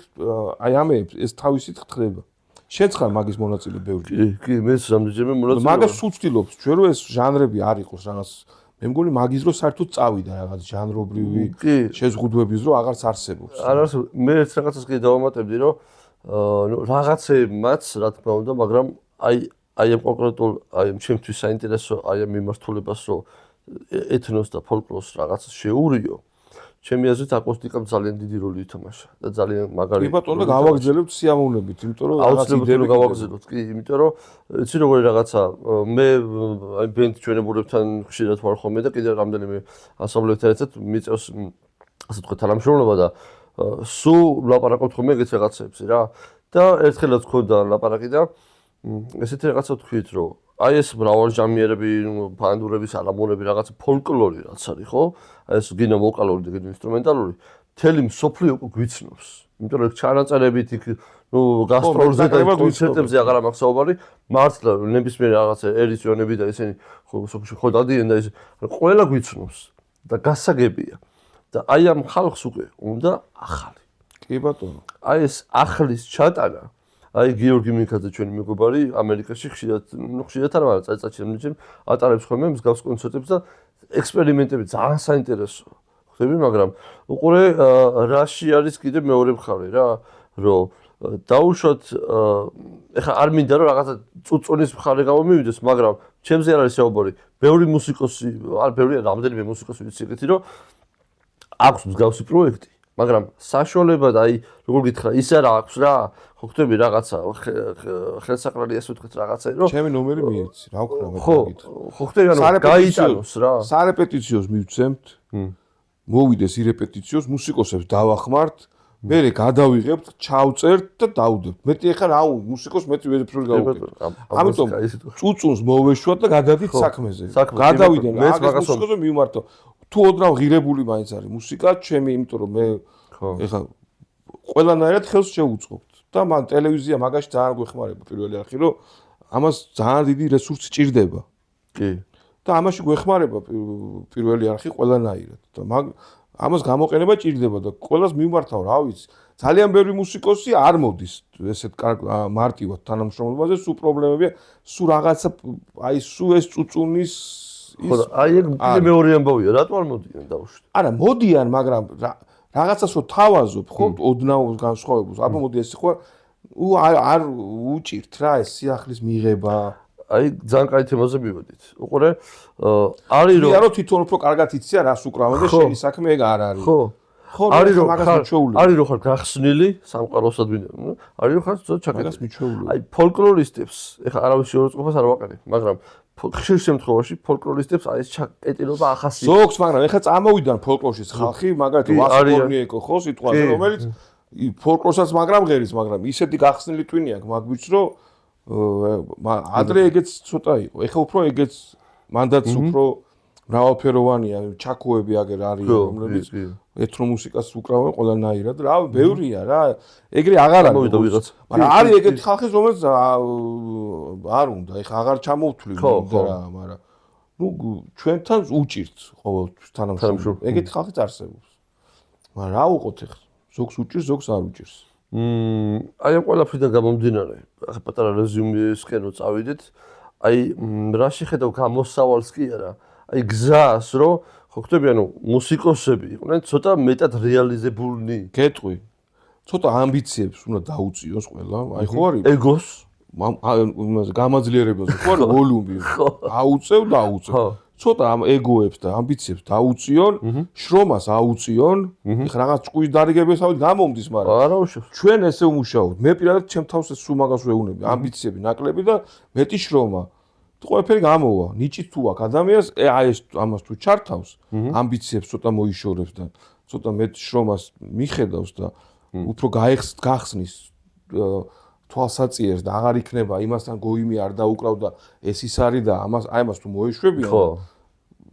აი ამებს ეს თავისით ხდება. შენც ხარ მაგის მონაწილე ბევრი. კი, მეც რამდენჯერმე მონაწილე. მაგას უცდილობთ, ჩვენ რომ ეს ჟანრები არ იყოს რაღაც მე მგონი მაგის რო საერთოდ წავიდა რაღაც ჟანრობრივი შეზღუდვების რო აღარც არსებობს. არ არსებობს. მე ერთ რაღაცას კიდე დავამატებდი, რომ ნუ რაღაცებმაც რა თქმა უნდა, მაგრამ აი ამ კონკრეტულ აი ჩემთვის საინტერესო აი ამ მიმართულებას რომ ეთნოს და ფოლკლორს რაღაცა შეურიო. ჩემი აზრით აკუსტიკამ ძალიან დიდი როლი ითამაშა და ძალიან მაგარი. კი ბატონო და გავაგზავნებთ სიამოვნებით, იმიტომ რომ რაღაც იდეები გავაგზავნოთ. კი, იმიტომ რომ იცი როგორი რაღაცა მე აი ბენდ ჩვენებურებთან ხშირად ვარ ხოლმე და კიდევ რამდენიმე ასწავლებთან ერთად მიწევს ასე თქვა თანამშრომლობა და სულ ლაპარაკობთ ხოლმე ეგეთ რაღაცებზე რა. და ერთხელაც გქონდა ლაპარაკი და ესეთი რაღაცა თქვით, რომ აი ეს მრავალჟამიერები, ბანდურების, ალამურები, რაღაც ფოლკლორი რაც არის, ხო? აი ეს გინო ვოკალური და გინო ინსტრუმენტალური, მთელი მსოფლიო უკვე გვიცნობს. იმიტომ რომ ჩანაწერებით იქ გასტროლზე და კონცერტებზე აღარ მაქვს საუბარი, მართლა ნებისმიერ რაღაცა ედიციონები და ესენი ხო დადიან და ეს ყველა გვიცნობს და გასაგებია. და აი ამ ხალხს უკვე უნდა ახალი. კი ბატონო. აი ეს ახლის ჩატანა, აი გიორგი მიქაძე ჩვენი მეგობარი ამერიკაში ხშირად არ ვარ წაწაჩემ ატარებს ხოლმე მსგავს კონცერტებს და ექსპერიმენტები ძალიან საინტერესოა. ხდები, მაგრამ უყურე რაში არის კიდე მეორე მხარე რა, რომ დაუშვათ ეხა არ მინდა რომ რაღაცა წუწუნის მხარე გამომივიდეს, მაგრამ ჩემზე არ არის საუბარი. ბევრი მუსიკოსი, არ ბევრია, რამდენიმე მუსიკოსი ვიცი ეგეთი, რომ აქვს მსგავსი პროექტი, მაგრამ საშუალება და აი როგორ გითხრა, ის არა აქვს რა, ხო ხდები რაღაცა ხელსაყრელი ასე ვთქვით რაღაცა, რომ ჩემი ნომერი მიეცი, რა ვქნა მე გითხრა. ხო ხდები, ანუ გაიტანოს რა. სარეპეტიციოს მივცემთ. მოვიდეს ირეპეტიციოს, მუსიკოსებს დავახმართ, მერე გადავიღებთ, ჩავწერთ და დავდებთ. მეტი ეხლა რა მუსიკოს მეტი ვერაფერი გავუკეთებთ. ამიტომ წუწუნს მოვეშვათ და გადადით საქმეზე. გადავიდენ, მაგას მუსიკოსზე მივმართო. თუ ოდნავ ღირებული მაინც არის მუსიკა, ჩემი, იმიტომ რომ მე ეხლა ყველანაირად ხელს შევუწყობთ და მან ტელევიზია მაგაში ძალიან გვეხმარება პირველი არხი, რომ ამას ძალიან დიდი რესურსი ჭირდება. კი. და ამაში გვეხმარება პირველი არხი ყველანაირად და ამას გამოყენება ჭირდება და ყველას მიმართავ, რა ვიცი. ძალიან ბევრი მუსიკოსი არ მოდის ესეთ მარტივად თანამშრომლობაზე, სულ პრობლემებია, სულ რაღაცა აი სულ ეს წუწუნის ხო, აი ეგ მეორე ამბავია, რატო არ მოდიან დავუშვით? არა, მოდიან, მაგრამ რაღაცას რო თავაზობ, ხო, ოდნავ განსხვავებულს. აბა მოდი ეს ხო არ უჭირთ რა ეს სიახლის მიღება. აი ძალიან კაი თემაზე მივედით. უყურე, არის რომ იარო თვითონ უფრო კარგად იცია რას უკრავენ და შენი საქმე ეგ არ არის. ხო. ხო, არის რომ არის რომ ხარ გახსნილი სამყაროსად ვინმე. არის რომ ხარ ზოგადად ჩაკეტილი. მაგას მიჩვეული. აი ფოლკლორისტებს, ეხლა არავის შეურაცხყოფას არ ვაყენებ, მაგრამ ხშირ შემთხვევაში ფოლკლორისტებს აი ეს ჩაკეტილობა ახასიათებს. ზოგს, მაგრამ ეხლა წამოვიდან ფოლკლორშის ხალხი, მაგალითად ვასკორნიეკო ხო სიტყვაზე, რომელიც ფოლკლორსაც მაგრამ ღერის, მაგრამ ისეთი გახსნილი ტვინი აქვს მაგბიც, რომ ადრე ეგეც ცოტა იყო. ეხლა უფრო ეგეც მანდაც უფრო მრავალფეროვანია, ჩაკოები აგერ არის, რომლებიც ეთნო მუსიკას უკრავენ ყველანაირად. რა, ბევრია რა. ეგრე აღარ არის. მაგრამ არის ეგეთი ხალხი, რომელიც არ უნდა, ეხლა აღარ ჩამოვთვლი რა, მაგრამ ნუ ჩვენთან უჭირთ ყოველთვის თანამშრომლობა. ეგეთი ხალხიც არსებობს. მაგრამ რა უყოთ ეხლა? ზოგს უჭირს, ზოგს არ უჭირს. აი ამ ყველაფრიდან გამომდინარე, ახლა პატარა რეზიუმესკენო წავიდეთ. აი რა შეხედავ გამოსავალს კი არა. აი გზას რომ ხო ხტები, ანუ მუსიკოსები იყვნენ ცოტა მეტად რეალიზებულნი. გეტყვი. ცოტა ამბიციებს უნდა დაუწიოს ყველა. აი ხო არის? ეგოს გამაძლიერებაზე ხო არის ვოლუმი. აუწევ და აუწევ. ცოტა ამ ეგოებს და ამბიციებს დაუწიონ, შრომას აუწიონ. ეხლა რაღაც ჭკუის დარიგებისავით გამომდის, მაგრამ არა უშავს. ჩვენ ესე ვმუშაობთ. მე პირადად ჩემ თავს ეს სულ მაგას ვეუბნები. ამბიციები ნაკლები და მეტი შრომა. ყველაფერი გამოვა. ნიჭით თუ აქვს ადამიანს, აი ეს ამას თუ ჩართავს, ამბიციებს ცოტა მოიშორებს და ცოტა მეტ შრომას მიხედავს და უფრო გახსნის თვალსაწიერს და აღარ იქნება იმასთან გოიმი არ დაუკრავდა ეს ის არის და აი ამას თუ მოეშვებიან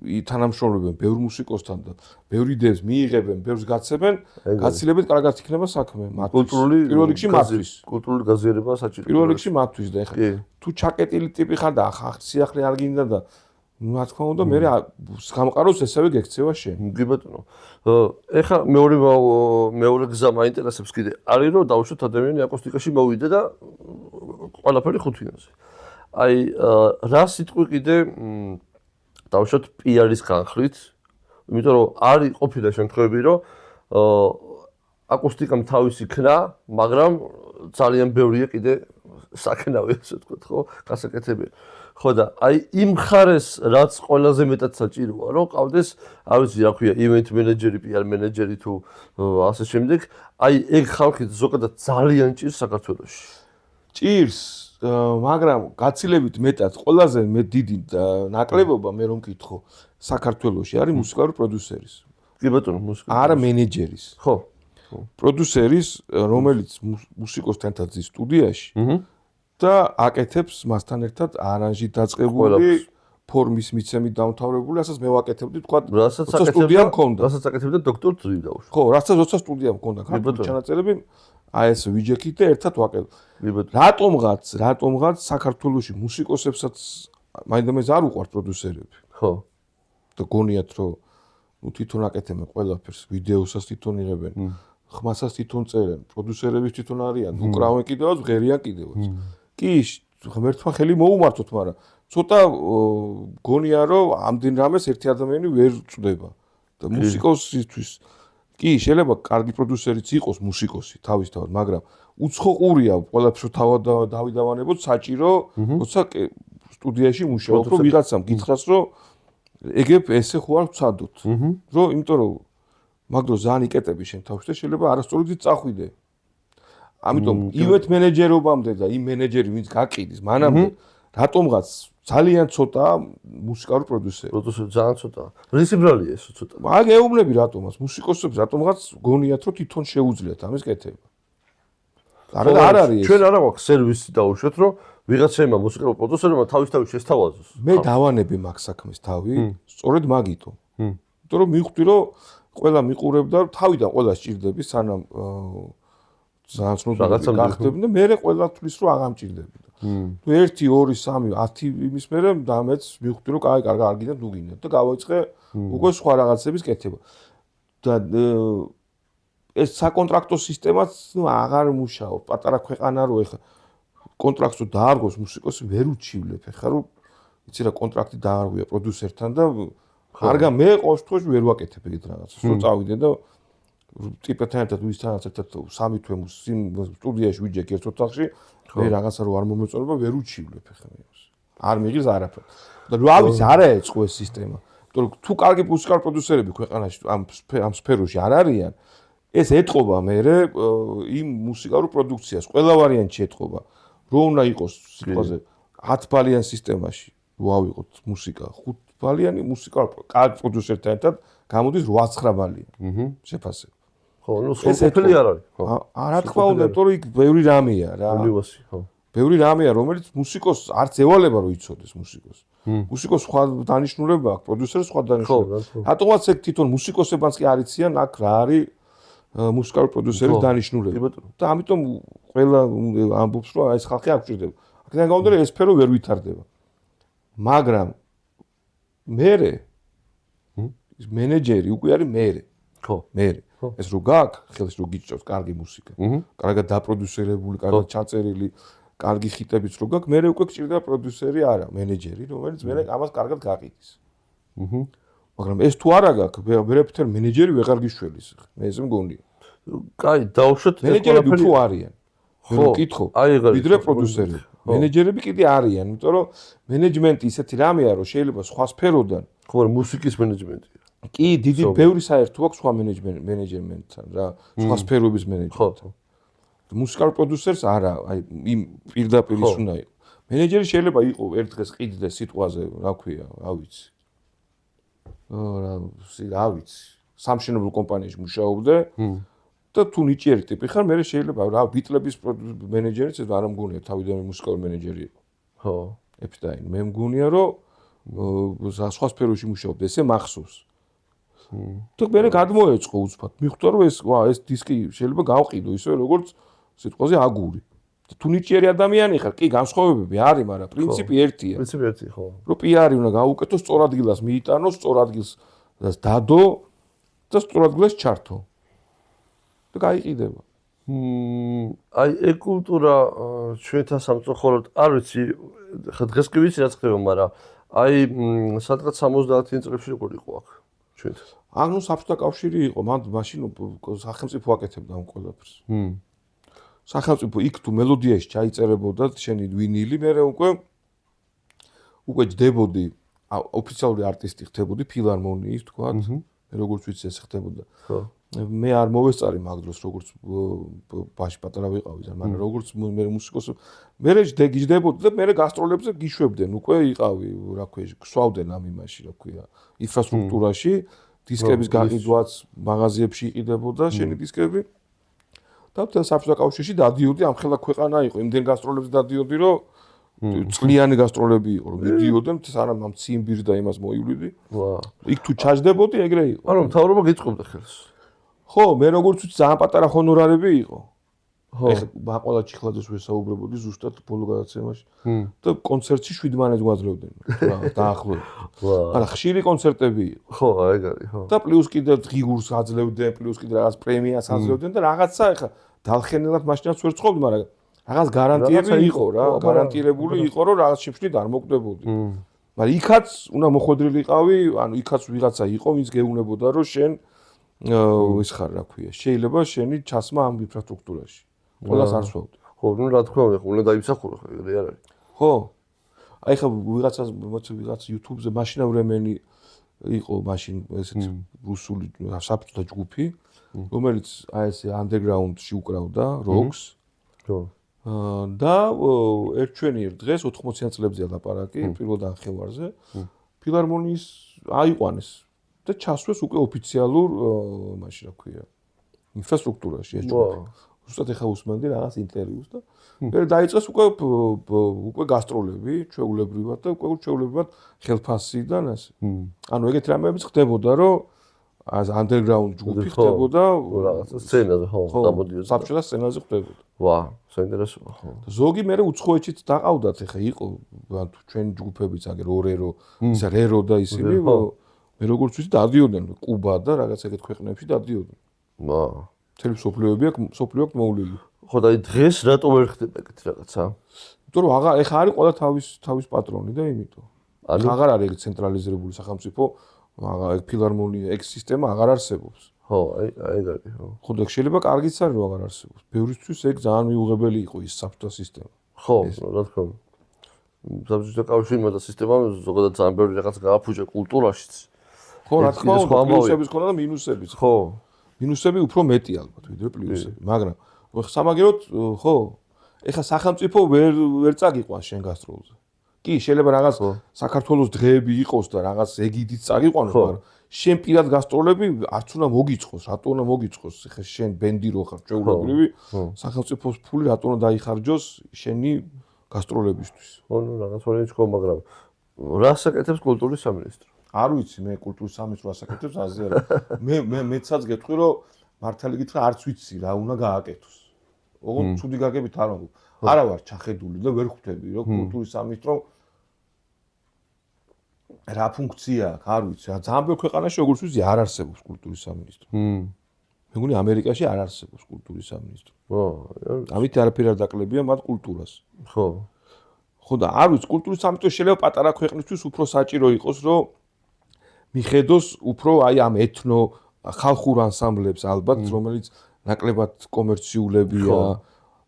თანამშრომლობენ ბევრ მუსიკოსთან და ბევრ იდეებს მიიღებენ, ბევრს გაცემენ, გაცილებით კარგად იქნება საქმე მათთვის. პირველ რიგში მათთვის. კულტურული გაზიარება საჭიროა. პირველ რიგში მათთვის და ეხლა თუ ჩაკეტილი ტიპი ხარ და სიახლე არ გინდა და რა თქმა უნდა მე გამყაროს ესევე გექცევა შენ. კი ბატონო. ეხლა მეორე გზა მაინტერესებს კიდე. არის რომ დავუშვათ ადამიანი აკუსტიკაში მოვიდა და ყველაფერი ხუთვიანზე. აი რა სიტყვი კიდე დავუშვათ PR-ის განხრით, იმიტომ რომ არის ყოფილი შემთხვევები, რომ აკუსტიკამ თავისი ქნა, მაგრამ ძალიან ბევრია კიდე საქნავი, ასე ვთქვათ, ხო, გასაკეთებელი. ხო და აი იმ ხარეს რაც ყველაზე მეტად საჭიროა, რომ ყავდეს, არ ვიცი რა ქვია, ივენთ მენეჯერი, PR მენეჯერი თუ ასე შემდეგ, აი ეგ ხალხი ზოგადად ძალიან ჭირს საქართველოში. ჭირს, მაგრამ გაცილებით მეტად ყველაზე დიდი ნაკლებობა მე რომ მკითხო, საქართველოში არის მუსიკალური პროდიუსერის. კი ბატონო, მუსიკალური. არა მენეჯერის. ხო. პროდიუსერის, რომელიც მუსიკოსთან ერთად ზის სტუდიაში. და აკეთებს მასთან ერთად არანჟით დაწყებული ფორმის მიცემით დამთავრებული, რასაც მე ვაკეთებდი, თქვა, რასაც სტუდია მქონდა. რასაც აკეთებდა დოქტორ ძრი დაუშვა. ხო, რასაც როცა სტუდია მქონდა, ქართული ჩანაწერები, აი ეს ვიჯექით და ერთად ვაკეთებ. რატომღაც საქართველოში მუსიკოსებსაც მაინდამაინც არ უყვართ პროდიუსერები. ხო. და გონიათ, რომ თვითონ აკეთებენ ყველაფერს, ვიდეოსაც თვითონ იღებენ, ხმასაც თვითონ წერენ, პროდიუსერები თვითონ არიან, უკრავენ კიდევაც, ღერიან კიდევაც. კი, ღმერთმა ხელი მოუმართოთ, მაგრამ ცოტა გონია, რომ ამდენ რამეს ერთი ადამიანი ვერ წვდება. და მუსიკოსისთვის კი, შეიძლება კარგი პროდიუსერიც იყოს მუსიკოსი თავისთავად, მაგრამ უცხო ყურია ყველაფერს დავიდავანებოთ საჭირო, როცა სტუდიაში მუშაობ, რომ ვიღაცამ გითხრას, რომ ეგებ ესე ხო არ ვცადოთ. რომ იმიტომ რომ მაგ დროს ძალიან იკეტები შენ თავში და შეიძლება არასწორი გზით წახვიდე. ამიტომ ივენთ მენეჯერობამდე და იმ მენეჯერი ვინც გაკიდის, მანამდე რატომღაც ძალიან ცოტა მუსიკალური პროდიუსერი. პროდიუსერი ძალიან ცოტაა. რისი ბრალია ეს ცოტა? მაგ ეუბნები რატომაც მუსიკოსებს რატომღაც გონიათ რომ თვითონ შეუძლიათ ამის კეთება. არ არის. ჩვენ არა გვაქვს სერვისი დაუშვათ, რომ ვიღაცამა მუსიკალურ პროდიუსერმა თავის შესთავაზოს. მე დავანები მაგ საქმეს თავი, სწორედ მაგითო. იმიტომ რომ მივხვდი რომ ყველა მიყურებდა, თავიდან ყველა სჭირდები, სანამ ძალიან ცნობილი გახდებოდი და მე ყველა თulis რომ აღარ მჭირდებოდა. 1 2 3 10 იმის მერე და მეც მივხვდი რომ კარგი და დუგინეთ და გავაიწყე უკვე სხვა რაღაცების კეთება. და ეს საკონტრაქტო სისტემაც აღარ მუშაობს. პატარა ქვეყანა რო ეხა კონტრაქტს დაარღვევს მუსიკოსი ვერ უჩივლებ. ეხა რომ იცი რა კონტრაქტი დაარღვია პროდიუსერთან და კარგა მე ყოველ შემთხვევაში ვერ ვაკეთებ ეგეთ რაღაცას. რომ წავიდე და ტიპებთან ერთად ვისთანაც ერთად 3 თვე სტუდიაში ვიჯექ ერთ ოთახში, მე რაღაცა რო არ მომეწონება ვერ უჩივლებ ეხა მეოს. არ მიღირს არაფერ. და რა ვიცი, არა ეწყო ეს სისტემა. იმიტომ რომ თუ კარგი მუსიკალური პროდიუსერები ქვეყანაში ამ სფეროში არ არიან, ეს ეთყობა მე იმ მუსიკალურ პროდუქციას, ყველა ვარიანტში ეთყობა. რო უნდა იყოს სიტყვაზე 10 ბალიან სისტემაში, რო ავიღოთ მუსიკა, 5 ბალიანი მუსიკალური კარგი პროდიუსერთან ერთად გამოდის 8-9 ბალიანი. შეფასე. ხო, ნუ სოფელი არ არის. ხო. რა თქმა უნდა, იმიტომ რომ იქ ბევრი რამეა რა. უნივერსი, ხო. ბევრი რამეა, რომელიც მუსიკოსს არც ევალება რომ იცოდეს მუსიკოს. მუსიკოს სხვა დანიშნულება აქვს, პროდიუსერს სხვა დანიშნულება. რატომაც ეგ თვითონ მუსიკოსებიც კი არ იციან, აქ რა არის მუსიკალური პროდიუსერის დანიშნულება. და ამიტომ ყველა ამბობს, რომ ეს ხალხი არ გჭირდება. აქედან გამომდინარე ეს სფერო ვერ ვითარდება. მაგრამ მერე მენეჯერი უკვე არის მერე. ხო, მერე. ეს რო გაქვს, ხელს რო გიჭრავს კარგი მუსიკა. კარგად დაპროდიუსერებული, კარგად ჩაწერილი, კარგი ხიტებიც რო გაქვს, მერე უკვე გჭირდება პროდიუსერი არა, მენეჯერი, რომელიც მერე ამას კარგად გაყიდის. მაგრამ ეს თუ არა გაქვს, ვერაფერ მენეჯერი ვეღარ გიშველის. მე ესე მგონია. კაი, დაუშვათ ეს მენეჯერები უფრო არიან. ხო, კითხო. ვიდრე პროდიუსერები. მენეჯერები კიდე არიან, იმიტომ რომ მენეჯმენტი ისეთი რამეა, რომ შეიძლება სხვა სფეროდან, ხო, მუსიკის მენეჯმენტია. კი, დიდი ბევრი საერთო აქვს სხვა მენეჯმენტთან რა, სხვა სფეროების მენეჯმენტთან. მუსიკალურ პროდიუსერს არა, აი იმ პირდაპირ ის უნდა იყოს. მენეჯერი შეიძლება იყოს ერთ დღეს ყიდდეს სიტყვაზე, რა ქვია, რა ვიცი. რა ვიცი, სამშენებლო კომპანიაში მუშაობდე და თუ ნიჭიერი ტიპი ხარ, მე შეიძლება რა ბიტლების მენეჯერიც არ მგონია თავიდან მუსიკალური მენეჯერი იყო. ხო. ეფსტაინ, მე მგონია რომ სხვა სფეროში მუშაობდე, ესე მახსოვს. და მე გადმოეწყო უცბად. მიხვდა რომ ეს დისკი შეიძლება გავყიდო ისე როგორც სიტყვაზე აგური. თუ ნიჭიერი ადამიანი ხარ, კი განსხვავებები არის, მაგრამ პრინციპი ერთია. პრინციპი ერთი, ხო. რომ პიარი უნდა გაუკეთო, სწორ ადგილას მიიტანო, სწორ ადგილს დადო და სწორ ადგილას ჩართო. და გაიყიდება. აი ეგ კულტურა ჩვენთან სამწუხაროდ არ ვიცი, ხა დღეს კი ვიცი რაც ხდება, მაგრამ აი სადღაც 70-იან წლებში როგორ იყო აქ ჩვენთან. ნუ საბჭოთა კავშირი იყო, მაშინ სახელმწიფო აკეთებდა ამ ყველაფერს. სახელმწიფო იქ თუ მელოდიაში ჩაიწერებოდა შენი ვინილი, მე უკვე ჯდებოდი ოფიციალური არტისტი ხდებოდი ფილარმონიის თქვა, მე როგორც ვიცი ეს ხდებოდა. ხო. მე არ მოვესწარი მაგ დროს როგორც ბაში პატარა ვიყავი, მაგრამ როგორც მე მუსიკოსი მე ჯდებოდი და მე გასტროლებზე გიშვებდნენ, უკვე იყავი, რა ქვია, გსვავდნენ ამ იმაში, რა ქვია, ინფრასტრუქტურაში, დისკების გაყიდვაც მაღაზიებში იყიდებოდა შენი დისკები. და მთელ საბჭოთა კავშირში დადიოდი, ამხელა ქვეყანა იყო, იმდენ გასტროლებს დადიოდი, რომ წლიანი გასტროლები იყო, რომ მიდიოდი, სანამ ამ ციმბირს და იმას მოივლიდი. იქ თუ ჩაჯდებოდი, ეგრე იყო. ანუ მთავრობა გიწყობდა ხელს. ხო, მე როგორც ვიცი, ძალიან პატარა ჰონორარები იყო. ეხლა ბაყვალა ჩიხლაძეს ვესაუბრებოდი ზუსტად ბოლო გადაცემაში და კონცერტში 7 მანეთს გვაძლევდნენ რა დაახლოებით. არა, ხშირი კონცერტები იყო. ხო, ეგ არის, ხო. და პლუს კიდე ღიგურს აძლევდნენ, პლუს კიდე რაღაც პრემიას აძლევდნენ და რაღაცა ეხლა დალხენელად მაშინაც ვერ ცხოვრობდი, მაგრამ რაღაც გარანტიები იყო რა, გარანტირებული იყო, რომ რაღაც შეფშნით არ მოკვდებოდი. მაგრამ იქაც უნდა მოხვედრილიყავი, ანუ იქაც ვიღაცა იყო, ვინც გეუბნებოდა, რომ შენ ის ხარ, რა ქვია, შეიძლება შენი ჩასმა ამ ინფრასტრუქტურაში. ყველას არ სვავდი. ხო, ნუ რა თქმა უნდა, უნდა დაიმსახურო, ეგრე არ არის. ხო. აი ხა ვიღაცა YouTube-ზე მაშინა ვრემენი იყო მაშინ ესეთი რუსული საბჭოთა ჯგუფი, რომელიც აი ესე underground-ში უკრავდა rocks. ხო. და ერთჩვენიერ დღეს 80-იან წლებზეა ლაპარაკი, პირველ დახევარზე, ფილარმონიის აიყვანეს და ჩასვეს უკვე ოფიციალურ მაშინ რა ქვია, ინფრასტრუქტურაში ეს ჯგუფი. ზუსტად ეხა უსმენდი რაღაც ინტერვიუს და მე დაიწყეს უკვე გასტროლები, ჩვეულებრივად და უკვე ჩვეულებრივად ხელფასიდან ასე. ანუ ეგეთ რამეებიც ხდებოდა, რომ underground ჯგუფი ხდებოდა რაღაცა სცენაზე, ხო, გამოდიოდა. საბჭოთა სცენაზე ხდებოდა. ვა, საინტერესოა, ხო. ზოგი მე უცხოეთშიც დაყავდათ, ეხა იყო თუ ჩვენი ჯგუფებიც აგერ ორერო, ისა რერო და ისინი, მე როგორც ვიცი დადიოდნენ კუბა და რაღაც ეგეთ ქვეყნებში დადიოდნენ. ვა. თელი სოფლიოები აქვს, სოფლიო აქვს მოვლილი. ხო და დღეს რატო ვერ ხდება ეგეთ რაღაცა? იმიტომ რომ აღარ ეხა არის ყველა თავის პატრონი და იმიტომ. ანუ აღარ არის ეგ ცენტრალიზებული სახელმწიფო, ეგ ფილარმონია, ეგ სისტემა აღარ არსებობს. ხო, ეგ არის, ხო. ხო და შეიძლება კარგიც არის რომ აღარ არსებობს. ბევრისთვის ეგ ძალიან მიუღებელი იყო ის საბჭოთა სისტემა. ხო, რა თქმა უნდა. საბჭოთა კავშირმა და სისტემამ ზოგადად ძალიან ბევრი რაღაც გააფუჭა კულტურაშიც. ხო, რა თქმა უნდა, პლუსებიც ქონდა და მინუსებიც. ხო. მინუსები უფრო მეტი ალბათ ვიდრე პლუსები, მაგრამ სამაგეროდ ხო, ეხა სახელმწიფო ვერ წაგიყვანს შენ გასტროლზე. კი, შეიძლება რაღაც საქართველოს დღეები იყოს და რაღაც ეგიდით წაგიყვანოს, მაგრამ შენ პირად გასტროლები არც უნდა მოგიწყოს, რატო უნდა მოგიწყოს? ეხა შენ ბენდი რო ხარ, ჩვეულებრივი, სახელმწიფოს ფული რატო უნდა დაიხარჯოს შენი გასტროლებისთვის? ხო, ნუ რაღაც ვარიანტი ხო, მაგრამ რას აკეთებს კულტურის სამინისტრო? არ ვიცი მე კულტურის სამინისტრო ასაკეთებს აზრი არა. მეცაც გეტყვი რომ მართალი გითხრა არც ვიცი რა უნდა გააკეთოს. ოღონდ ცუდი გაგებით არ ვამბობ. არა ვარ ჩახედული და ვერ ხვდები რომ კულტურის სამინისტრო რა ფუნქცია აქვს, არ ვიცი. ძალიან ბევრ ქვეყანაში როგორც ვიცი არ არსებობს კულტურის სამინისტრო. მეგონი ამერიკაში არ არსებობს კულტურის სამინისტრო. ხო, ამით არაფერი არ დაკლებია მათ კულტურას. ხო. ხო და არ ვიცი კულტურის სამინისტრო შეიძლება პატარა ქვეყნისთვის უფრო საჭირო იყოს რომ მიხედოს უფრო აი ამ ეთნო ხალხურ ანსამბლებს ალბათ, რომელიც ნაკლებად კომერციულებია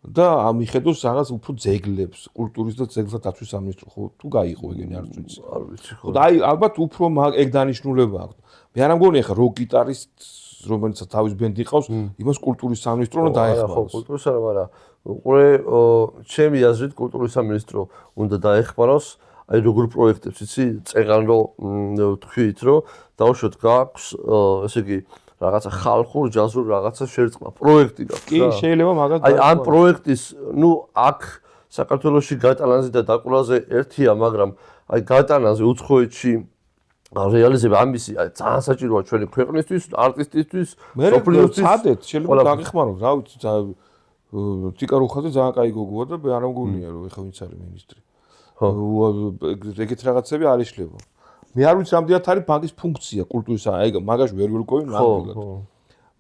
და მიხედოს რაღაც უფრო ძეგლებს, კულტურის და ძეგლთა დაცვის სამინისტრო, ხო, თუ გაიყო ეგენი არ ვიცი. არ ვიცი, ხო. და აი ალბათ უფრო ეგ დანიშნულება აქვს. მე არ მგონია ხა როკ გიტარისტს, რომელიც თავის ბენდი ყავს, იმას კულტურის სამინისტრო უნდა დაეხმაროს. ხო, კულტურის არა, მაგრამ უყურე ჩემი აზრით კულტურის სამინისტრო უნდა დაეხმაროს. აი როგორ პროექტებს იცი წეღან რომ თქვით რომ დავუშვათ გაქვს ესე იგი რაღაცა ხალხურ ჯაზურ რაღაცა შერწყმა პროექტი გაქვს კი შეიძლება მაგას აი ამ პროექტის ნუ აქ საქართველოში გატანაზე და დაკვირვაზე ერთია მაგრამ აი გატანაზე უცხოეთში რეალიზება ამისი აი ძალიან საჭიროა ჩვენი ქვეყნისთვის არტისტისთვის სოფლიოსთვის სადეთ შეიძლება დაგეხმაროთ რა ვიცი ტიკა რუხაძე ძალიან კაი გოგოა და მე არ მგონია რომ ეხა ვინც არის მინისტრი ხო ეგეთ რაღაცები არ იშლება. მე არ ვიცი რამდენად არის ბანკის ფუნქცია კულტურის აი მაგაში ვერ ვიყავი ნამდვილად.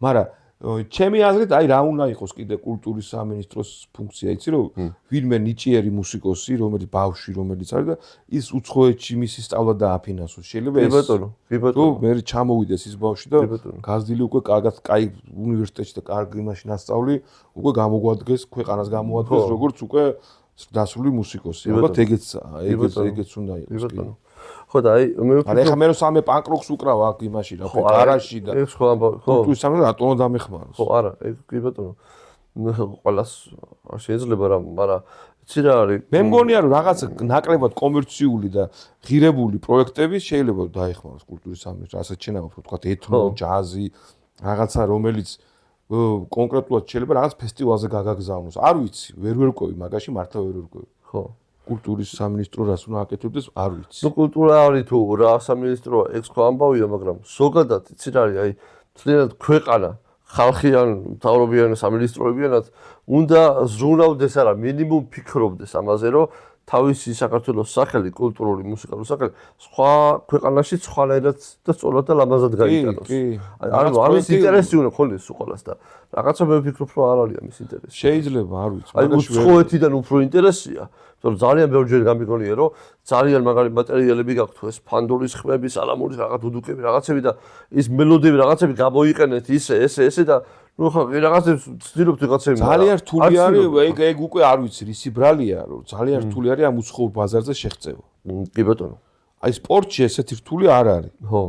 მაგრამ ჩემი აზრით აი რა უნდა იყოს კიდე კულტურის სამინისტროს ფუნქცია, იცი რომ ვინმე ნიჭიერი მუსიკოსი, რომელიც ბავშვი რომელიც არის და ის უცხოეთში მისი სწავლა დააფინანსოს. შეიძლება ეს კი ბატონო. მე ჩამოვიდეს ის ბავშვი და გაზრდილი უკვე კარგად კაი უნივერსიტეტში და კარგი მაშინ ასწავლი, უკვე გამოგვადგეს, ქვეყანას გამოადგეს როგორც უკვე დასული მუსიკოსი. ალბათ ეგეც უნდა იყოს. ხო და აი მე ვფიქრობ ეხა მე რომ სამე პანკ-როკს უკრავ აქ იმაში რა ხო გარაჟში და ეს ხო კულტურის სამინისტრო რატო უნდა დამეხმაროს? ხო არა, ეგ კი ბატონო. ყველას არ შეიძლება რა, მაგრამ იცი რა არის? მე მგონია რომ რაღაც ნაკლებად კომერციული და ღირებული პროექტები შეიძლება დაეხმაროს კულტურის სამინისტროს. ასე შეიძლება ვთქვათ ეთნო, ჯაზი, რაღაცა რომელიც კონკრეტულად შეიძლება რაღაც ფესტივალზე გაგაგზავნოს. არ ვიცი, ვერ ვერკვევი მაგაში, მართლა ვერ ვერკვევი. ხო. კულტურის სამინისტრო რას უნდა აკეთებდეს, არ ვიცი. ნუ კულტურა არის თუ რა სამინისტრო ეს ხო ამბავია, მაგრამ ზოგადად იცი რა არის, აი თლიანად ქვეყანა ხალხიან მთავრობიან სამინისტროებიანად უნდა ზრუნავდეს არა მინიმუმ ფიქრობდეს ამაზე რომ თავისი საქართველოს სახელი კულტურული მუსიკალური სახელი სხვა ქვეყანაში სხვანაირად და სწორად და ლამაზად გაიტანოს. ანუ ამის ინტერესი უნდა ქონდეს უყოლას და რაღაცა მე ვფიქრობ რომ არ არის ამის ინტერესი. შეიძლება, არ ვიცი. აი უცხოეთიდან უფრო ინტერესია, თორემ ძალიან ბევრჯერ გამიგონია რომ ძალიან მაგარი მატერიალები გაქვთ ეს ფანდურის ხმები, სალამურის რაღაც უდუკები, რაღაცები და ის მელოდიები რაღაცები გამოიყენეთ ესე და ნუ ხო რაღაცებს ვცდილობთ ვიღაცები ძალიან რთული არის ეგ უკვე არ ვიცი რისი ბრალია რომ ძალიან რთული არის ამ უცხოურ ბაზარზე შეღწევა. კი ბატონო. აი სპორტში ესეთი რთული არ არის. ხო.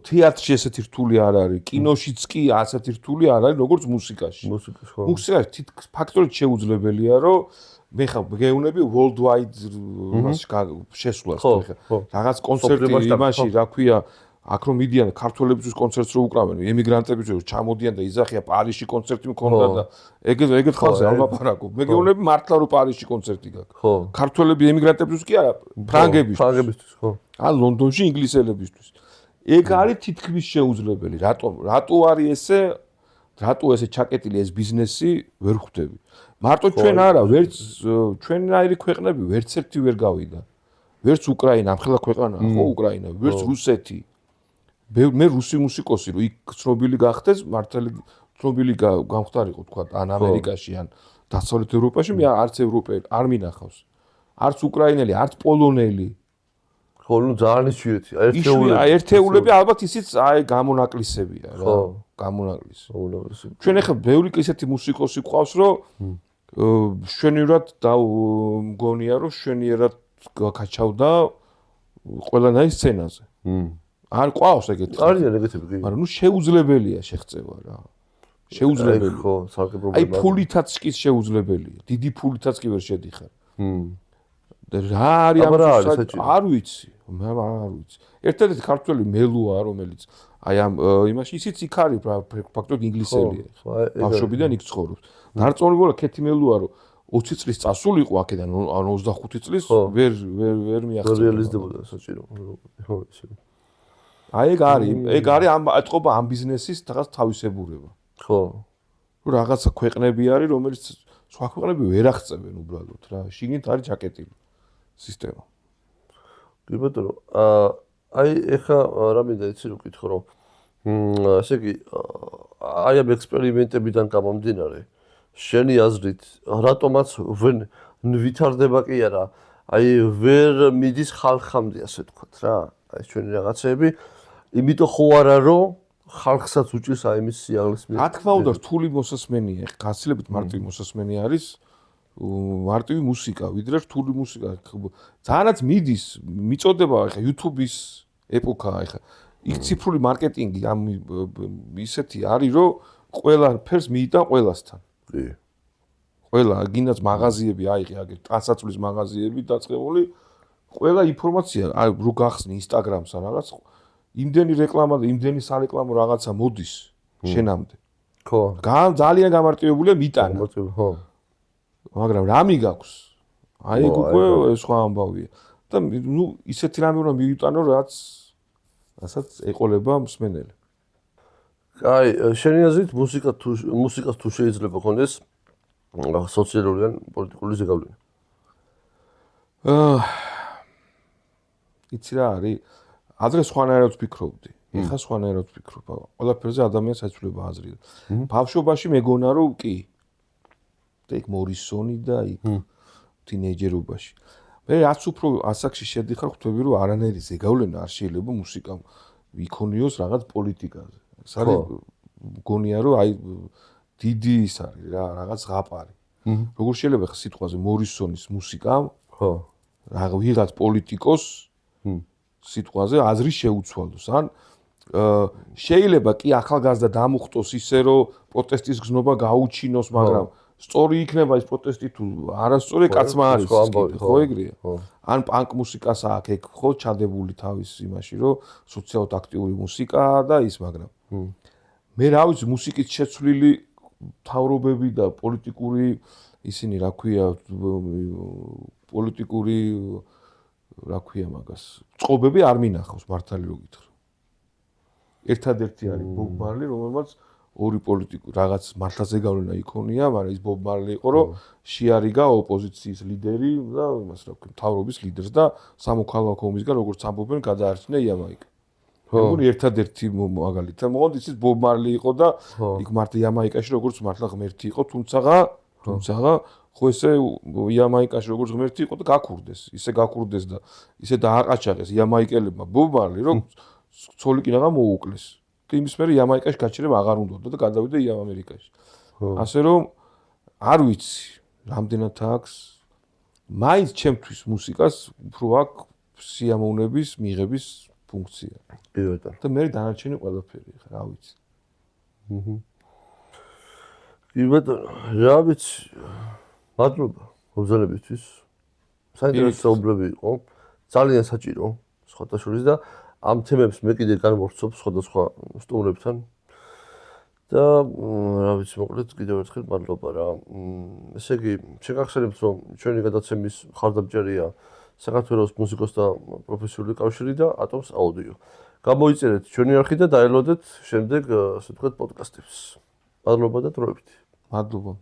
თეატრში ესეთი რთული არ არის, კინოშიც კი ასეთი რთული არ არის როგორც მუსიკაში. მუსიკაში ხო. მუსიკაში თითქოს ფაქტორით შეუძლებელია რომ მე ხა გეუნები worldwide მასში შესვლას ხო. რაღაც კონცერტი იმაში რა ქვია აქ რომ მიდიან ქართველებისთვის კონცერტს რო უკრავენ, ემიგრანტებისთვის ჩამოდიან და იზახია პარიზში კონცერტი მქონდა და ეგეთ ხალხზე არ ვაპარაკობ. მე გეუნები მართლა რომ პარიზში კონცერტი გაქვს. ხო. ქართველები ემიგრანტებისთვის კი არა, ფრანგებისთვის ხო. ან ლონდონში ინგლისელებისთვის. ეგ არის თითქმის შეუძლებელი. რატო არის ესე? რატო ესე ჩაკეტილი ეს ბიზნესი ვერ ხვდები? მარტო ჩვენ არა, ვერც ჩვენაირი ქვეყნები ვერც ერთი ვერ გავიდა. ვერც უკრაინა, ამხელა ქვეყანაა ხო უკრაინა, ვერც რუსეთი. მე რუსი მუსიკოსი რო იქ ცნობილი გახდეს, მართალი ცნობილი გამختارიყო თქვა ან ამერიკაში ან დასავლეთ ევროპაში, მე არც ევროპელი არ მინახავს. არც უკრაინელი, არც პოლონელი. ხო, ნუ ძალიან იშვიათია. ერთეულები ალბათ ისიც აი გამონაკლისებია რა. გამონაკლისი. ჩვენ ახლა ბევრი ისეთი მუსიკოსი გვყავს, რომ შვენივრად მგონია, რომ შვენიერად გაკაჩავდა ყველანაირ სცენაზე. არ ყავს ეგეთი. არიან ეგეთები კი. მაგრამ ნუ შეუძლებელია შეღწევა რა. შეუძლებელი. ხო, ცალკე პრობლემა. აი ფულითაც კი შეუძლებელია. დიდი ფულითაც კი ვერ შედიხარ. და რა არის ამ არ ვიცი. მე არ ვიცი. ერთადერთი ქართველი მელუა, რომელიც აი ამ იმაში ისიც იქ არის ფაქტობრივად ინგლისელია. ბავშვობიდან იქ ცხოვრობს. დარწმუნებული ქეთი მელუა, რომ 20 წლის წასულიყო აქედან, ან 25 წლის ვერ მიაღწევდა. რეალიზდებოდა საჭირო. ხო, ესე. აი ეგ არის ამ ეთყობა ამ ბიზნესის რაღაც თავისებურება. ხო. რაღაცა ქვეყნები არის, რომელიც სხვა ქვეყნები ვერ აღწევენ უბრალოდ რა. შიგნით არის ჩაკეტილი სისტემა. კი ბატონო, აი ეხა რა მინდა იცი რომ ვკითხო რომ ესე იგი აი ამ ექსპერიმენტებიდან გამომდინარე შენი აზრით რატომაც ვითარდება კი არა აი ვერ მიდის ხალხამდე ასე ვთქვათ რა აი ჩვენი რაღაცეები იმიტომ ხო არა რომ ხალხსაც უჭირს აი მის სიაღლის რა თქმა უნდა რთული მოსასმენია გასილებით მარტივი მოსასმენი არის მარტივი მუსიკა ვიდრე რთული მუსიკა ძალიანაც მიდის მიწოდება ხა YouTube-ის ეპოქაა ხა იქ ციფრული მარკეტინგი ამ ისეთი არის რომ ყველა ფერს მიიტან ყველასთან კი ყველა გინდაც მაღაზიები აიღე აგერ ტანსაცმლის მაღაზიები დაწყებული ყველა ინფორმაცია აი რო გახსნი Instagram-ს რაღაც იმდენი რეკლამა და იმდენი სარეკლამო რაღაცა მოდის შენამდე ხო ძალიან გამარტივებულია მიტანა ხო მაგრამ რა მიგაქვს აი ეგ უკვე სხვა ამბავია და ნუ ისეთი რამე უნდა მიიტანო რასაც ეყოლება მსმენელი აი შენი აზრით მუსიკას თუ შეიძლება ქონდეს სოციალური ან პოლიტიკური ზეგავლენა იცი რა არის ადრე სხვანაირად ვფიქრობდი ეხლა სხვანაირად ვფიქრობ ყველაფერზე ადამიანს ეცვლება აზრი ბავშვობაში მეგონა რომ კი ეგ მორისონი და იქ თინეიჯერობაში მე რაც უფრო ასაკში შედიხარ ხვდები რომ არანაირი ზეგავლენა არ შეიძლება მუსიკამ იქონიოს რაღაც პოლიტიკაზე ეს არის მგონია რომ აი დიდი ის არის რა რაღაც ზღაპარი როგორ შეიძლება ხა სიტყვაზე მორისონის მუსიკამ ხო რა ვიღაც პოლიტიკოს სიტყვაზე აზრი შეუცვალოს ან შეიძლება კი ახალგაზრდა დამუხტოს ისე რომ პროტესტის გზნობა გაუჩინოს მაგრამ სწორი იქნება ეს პროტესტი თუ არასწორი კაცმა არის ხო ეგრეა ან პანკ მუსიკას აქვს ეგ ხო ჩადებული თავის იმაში რომ სოციალურად აქტიური მუსიკა და ის მაგრამ მე რა ვიცი მუსიკით შეცვლილი თავრობები და პოლიტიკური ისინი რა ქვია პოლიტიკური რა ქვია მაგას წყობები არ მინახავს მართალი რო გითხრა ერთადერთი არის ბობ მარლი რომელმაც ორი პოლიტიკური რაღაც მართლაზე გავლენა იქონია მაგრამ ის ბობ მარლი იყო რომ შეარიგა ოპოზიციის ლიდერი და იმას რა ქვია თავრობის ლიდერს და სამოქალაქო ომისგან როგორც ამბობენ გადაარჩინა იამაიკა მეგონი ერთადერთი მაგალითად მოყავთ ისიც ბობ მარლი იყო და იქ მართლა იამაიკაში როგორც მართლა ღმერთი იყო თუმცა ხო ესე იამაიკაში როგორც ღმერთი იყო და გაქურდეს ისე გაქურდეს და ისე დააყაჩაღეს იამაიკელებმა ბობ მარლი რომ ცოლი კი რაღა მოუკლეს იმის მერე იამაიკაში გაჩერება აღარ უნდოდა და გადავიდა ამერიკაში ასე რომ არ ვიცი რამდენად აქვს მაინც ჩემთვის მუსიკას უფრო აქვს სიამოვნების მიღების ფუნქცია კი ბატონო და მე დანარჩენი ყველაფერი ხა რა ვიცი კი ბატონო რა ვიცი მადლობა მოგზაურობისთვის საინტერესო საუბრები იყო ძალიან საჭირო სხვათა შორის და ამ თემებს მე კიდე განვორცობ სხვადასხვა სტუმრებთან და რა ვიცი მოკლედ კიდევ ერთხელ მადლობა რა ესე იგი შეგახსენებთ რომ ჩვენი გადაცემის მხარდამჭერია საქართველოს მუსიკოსთა პროფესიული კავშირი და ატომს აუდიო გამოიწერეთ ჩვენი არხი და დაელოდეთ შემდეგ ასე ვთქვათ პოდკასტებს მადლობა და დროებით მადლობა